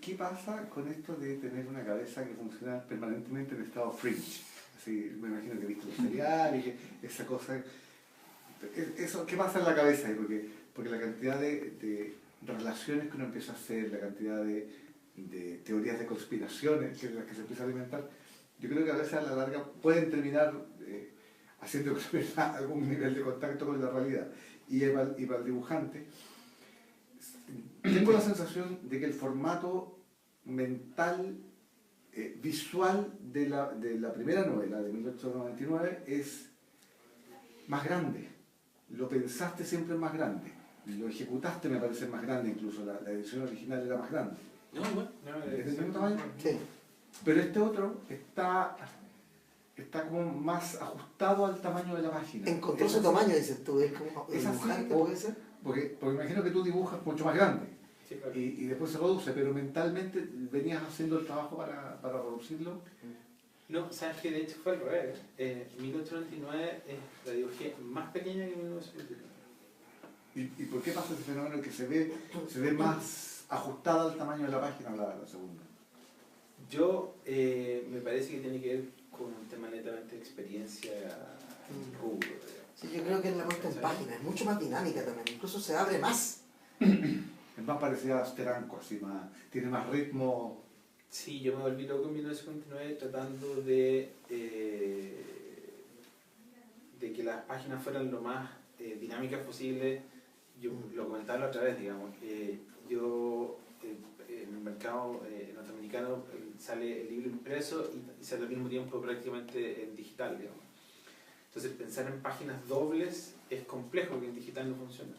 ¿qué pasa con esto de tener una cabeza que funciona permanentemente en estado fringe? Así, me imagino que he visto los seriales, esa cosa. Eso, ¿qué pasa en la cabeza ahí? Porque la cantidad de relaciones que uno empieza a hacer, la cantidad de teorías de conspiraciones que las que se empieza a alimentar, yo creo que a veces a la larga pueden terminar haciendo que se pierda algún nivel de contacto con la realidad. Y para el dibujante, tengo la sensación de que el formato mental, visual de la primera novela, de 1899, es más grande. Lo pensaste siempre más grande. Lo ejecutaste, me parece, más grande incluso. La edición original era más grande. No, bueno. ¿Es del mismo tamaño? Sí. Pero este otro está como más ajustado al tamaño de la página. Encontró su tamaño, dices tú, es como ¿Es así? dibujante, puede ser. Porque imagino que tú dibujas mucho más grande Sí, claro. y después se reduce, pero mentalmente venías haciendo el trabajo para reducirlo. No, sabes que de hecho fue al revés. 1899 la dibujé más pequeña que 1999. ¿Y por qué pasa ese fenómeno que se ve más ajustada al tamaño de la página la segunda? Yo me parece que tiene que ver con un tema netamente de experiencia rubro, digamos. Sí, yo creo que es la puesta en página, es mucho más dinámica también, incluso se abre más. Es más parecida a Steranko, así tiene más ritmo. Sí, yo me volví loco en 1959 tratando de que las páginas fueran lo más dinámicas posible. Yo lo comentaba la otra vez, digamos. Yo en el mercado norteamericano sale el libro impreso y sale al mismo tiempo prácticamente en digital, digamos. Entonces pensar en páginas dobles es complejo porque en digital no funciona.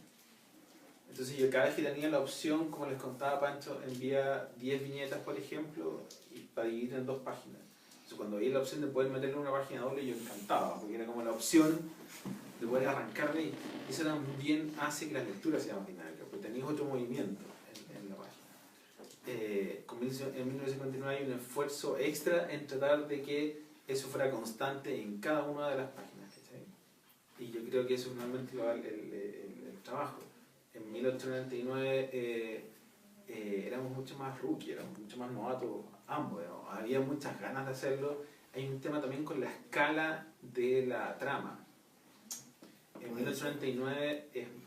Entonces yo cada vez que tenía la opción, como les contaba Pancho, envía 10 viñetas, por ejemplo, y para dividir en 2 páginas. Entonces cuando había la opción de poder meterle una página doble, yo encantaba, porque era como la opción de poder arrancarle y eso también hace que la lectura sea más dinámica, porque tenéis otro movimiento en la página. En 1959 hay un esfuerzo extra en tratar de que eso fuera constante en cada una de las páginas, ¿cachai? Y yo creo que eso finalmente lo da el trabajo. En 1899 éramos mucho más rookie, éramos mucho más novatos ambos, ¿no? Había muchas ganas de hacerlo. Hay un tema también con la escala de la trama. En 1899 es un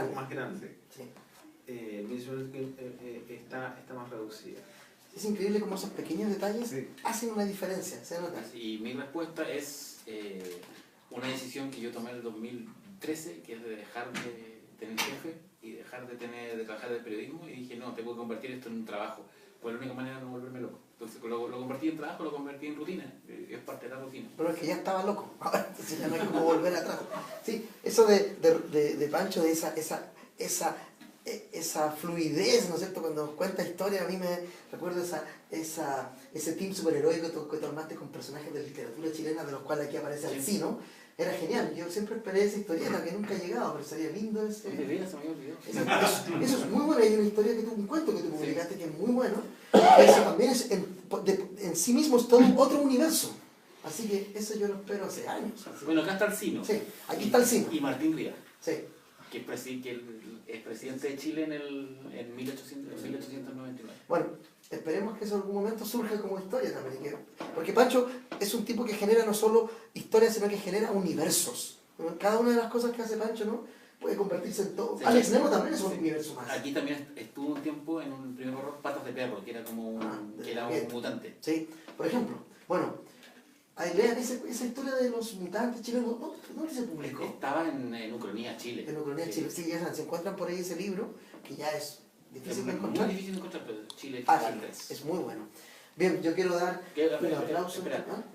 poco más grande. Sí. 1899 está más reducida. Es increíble cómo esos pequeños detalles Sí. hacen una diferencia, se nota. Y mi respuesta es una decisión que yo tomé en el 2013, que es de dejar de tener jefe y dejar de trabajar de periodismo, y dije, no, tengo que convertir esto en un trabajo. Pues la única manera de no volverme loco. Entonces lo convertí en trabajo, lo convertí en rutina, es parte de la rutina. Pero es que ya estaba loco, ahora entonces ya no hay como volver atrás. Sí, eso de Pancho, de esa fluidez, ¿no es cierto? Cuando cuenta historia, a mí me recuerdo ese team superheroico que tú armaste con personajes de literatura chilena, de los cuales aquí aparece Alcino. Era genial, yo siempre esperé esa historieta que nunca ha llegado, pero sería lindo ese... De veras, se me olvidó. Eso es muy bueno, hay una historia un cuento que tú publicaste que es muy bueno, eso también es en sí mismo es todo otro universo, así que eso yo lo espero hace años. Bueno, acá está Alcino. Sí, aquí está Alcino. Y Martín Rivas, Sí. que es presidente de Chile en 1899. Bueno, esperemos que eso en algún momento surja como historia también, porque Pancho es un tipo que genera no solo historias, sino que genera universos. Cada una de las cosas que hace Pancho, ¿no?, puede convertirse en todo. Sí, Alex sí. Nemo también es un universo más. Aquí también estuvo un tiempo en un primer horror Patas de Perro, que era como un mutante. Sí, por ejemplo, bueno, ahí lean esa historia de los mutantes chilenos, ¿dónde se publicó? Estaba en Ucronía, Chile. En Ucrania, Chile. Sí, ya saben, se encuentran por ahí ese libro, que ya es Es difícil de muy encontrar. difícil de encontrar, pero Chile Ah, Chile sí, 3. es muy bueno. Bien, yo quiero dar un aplauso.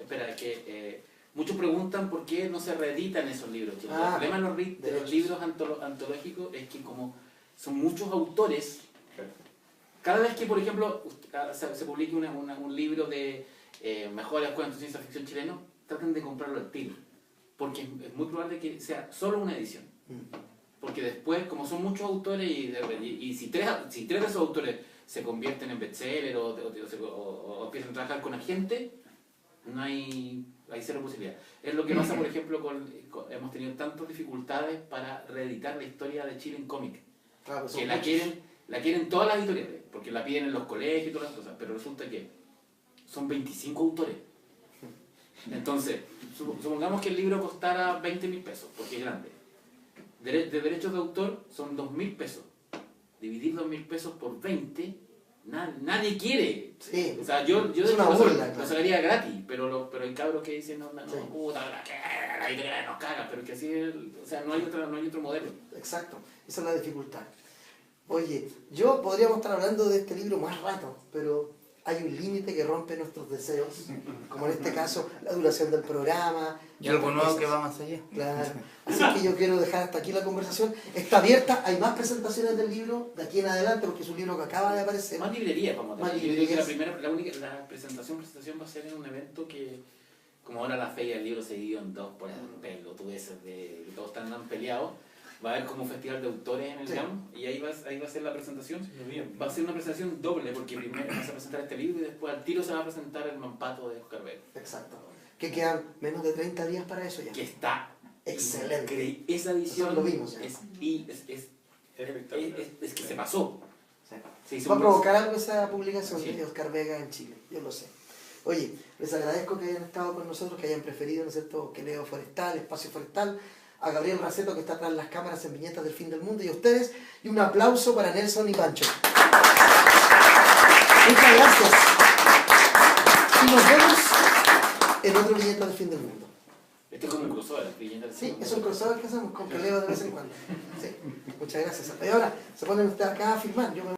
Espera, que muchos preguntan por qué no se reeditan esos libros. El Ah, problema de los derechos. libros antológicos es que como son muchos autores, cada vez que, por ejemplo, se publique un libro de mejores cuentos de ciencia ficción chileno, traten de comprarlo al tiro, porque es muy probable que sea solo una edición. Porque después, como son muchos autores y si tres de esos autores se convierten en bestseller o empiezan a trabajar con agentes, no hay cero posibilidad. Es lo que pasa, por ejemplo, hemos tenido tantas dificultades para reeditar la historia de Chile en cómic. Claro, Que la quieren La quieren todas las editoriales, porque la piden en los colegios y todas las cosas, pero resulta que son 25 autores. Entonces, supongamos que el libro costara 20.000 pesos, porque es grande. De derechos de autor son 2.000 pesos. Dividir 2.000 pesos por 20, nadie quiere. Sí. O sea, yo Es una burla, lo sacaría gratis, pero hay cabros que dicen, no, Sí. puta, la editorial nos caga, pero que así es, o sea, no hay otro modelo. Exacto, esa es la dificultad. Oye, podríamos estar hablando de este libro más rato, pero hay un límite que rompe nuestros deseos, como en este caso la duración del programa. Y algo otras nuevo cosas. que va más allá. Claro. Así que yo quiero dejar hasta aquí la conversación. Está abierta, hay más presentaciones del libro de aquí en adelante, porque es un libro que acaba de aparecer. Más librerías vamos a Más tener. Yo creo que librerías. la presentación va a ser en un evento que, como ahora la feria del libro se dividió en dos por el pelotudeces de que todos están tan peleados, va a haber como un festival de autores en el Sí. GAM y ahí va a ser la presentación. Va a ser una presentación doble porque primero vas a presentar este libro y después al tiro se va a presentar el Mampato de Oscar Vega. Exacto. Que quedan menos de 30 días para eso ya. Que está Excelente. Esa edición Nosotros lo vimos ya. es que se pasó. Sí. Se hizo Va a un- provocar algo esa publicación Sí. de Oscar Vega en Chile, yo lo sé. Oye, les agradezco que hayan estado con nosotros, que hayan preferido, ¿no es cierto?, que Leo Forestal, Espacio Forestal, a Gabriel Raceto, que está atrás de las cámaras en Viñetas del Fin del Mundo, y a ustedes, y un aplauso para Nelson y Pancho. Muchas gracias. Y nos vemos en otro Viñetas del Fin del Mundo. Este es como un crossover, Viñeta del Sí, Mundo. es un crossover que hacemos con Leo de vez en cuando. Sí, muchas gracias. Y ahora, se ponen ustedes acá a filmar. Yo me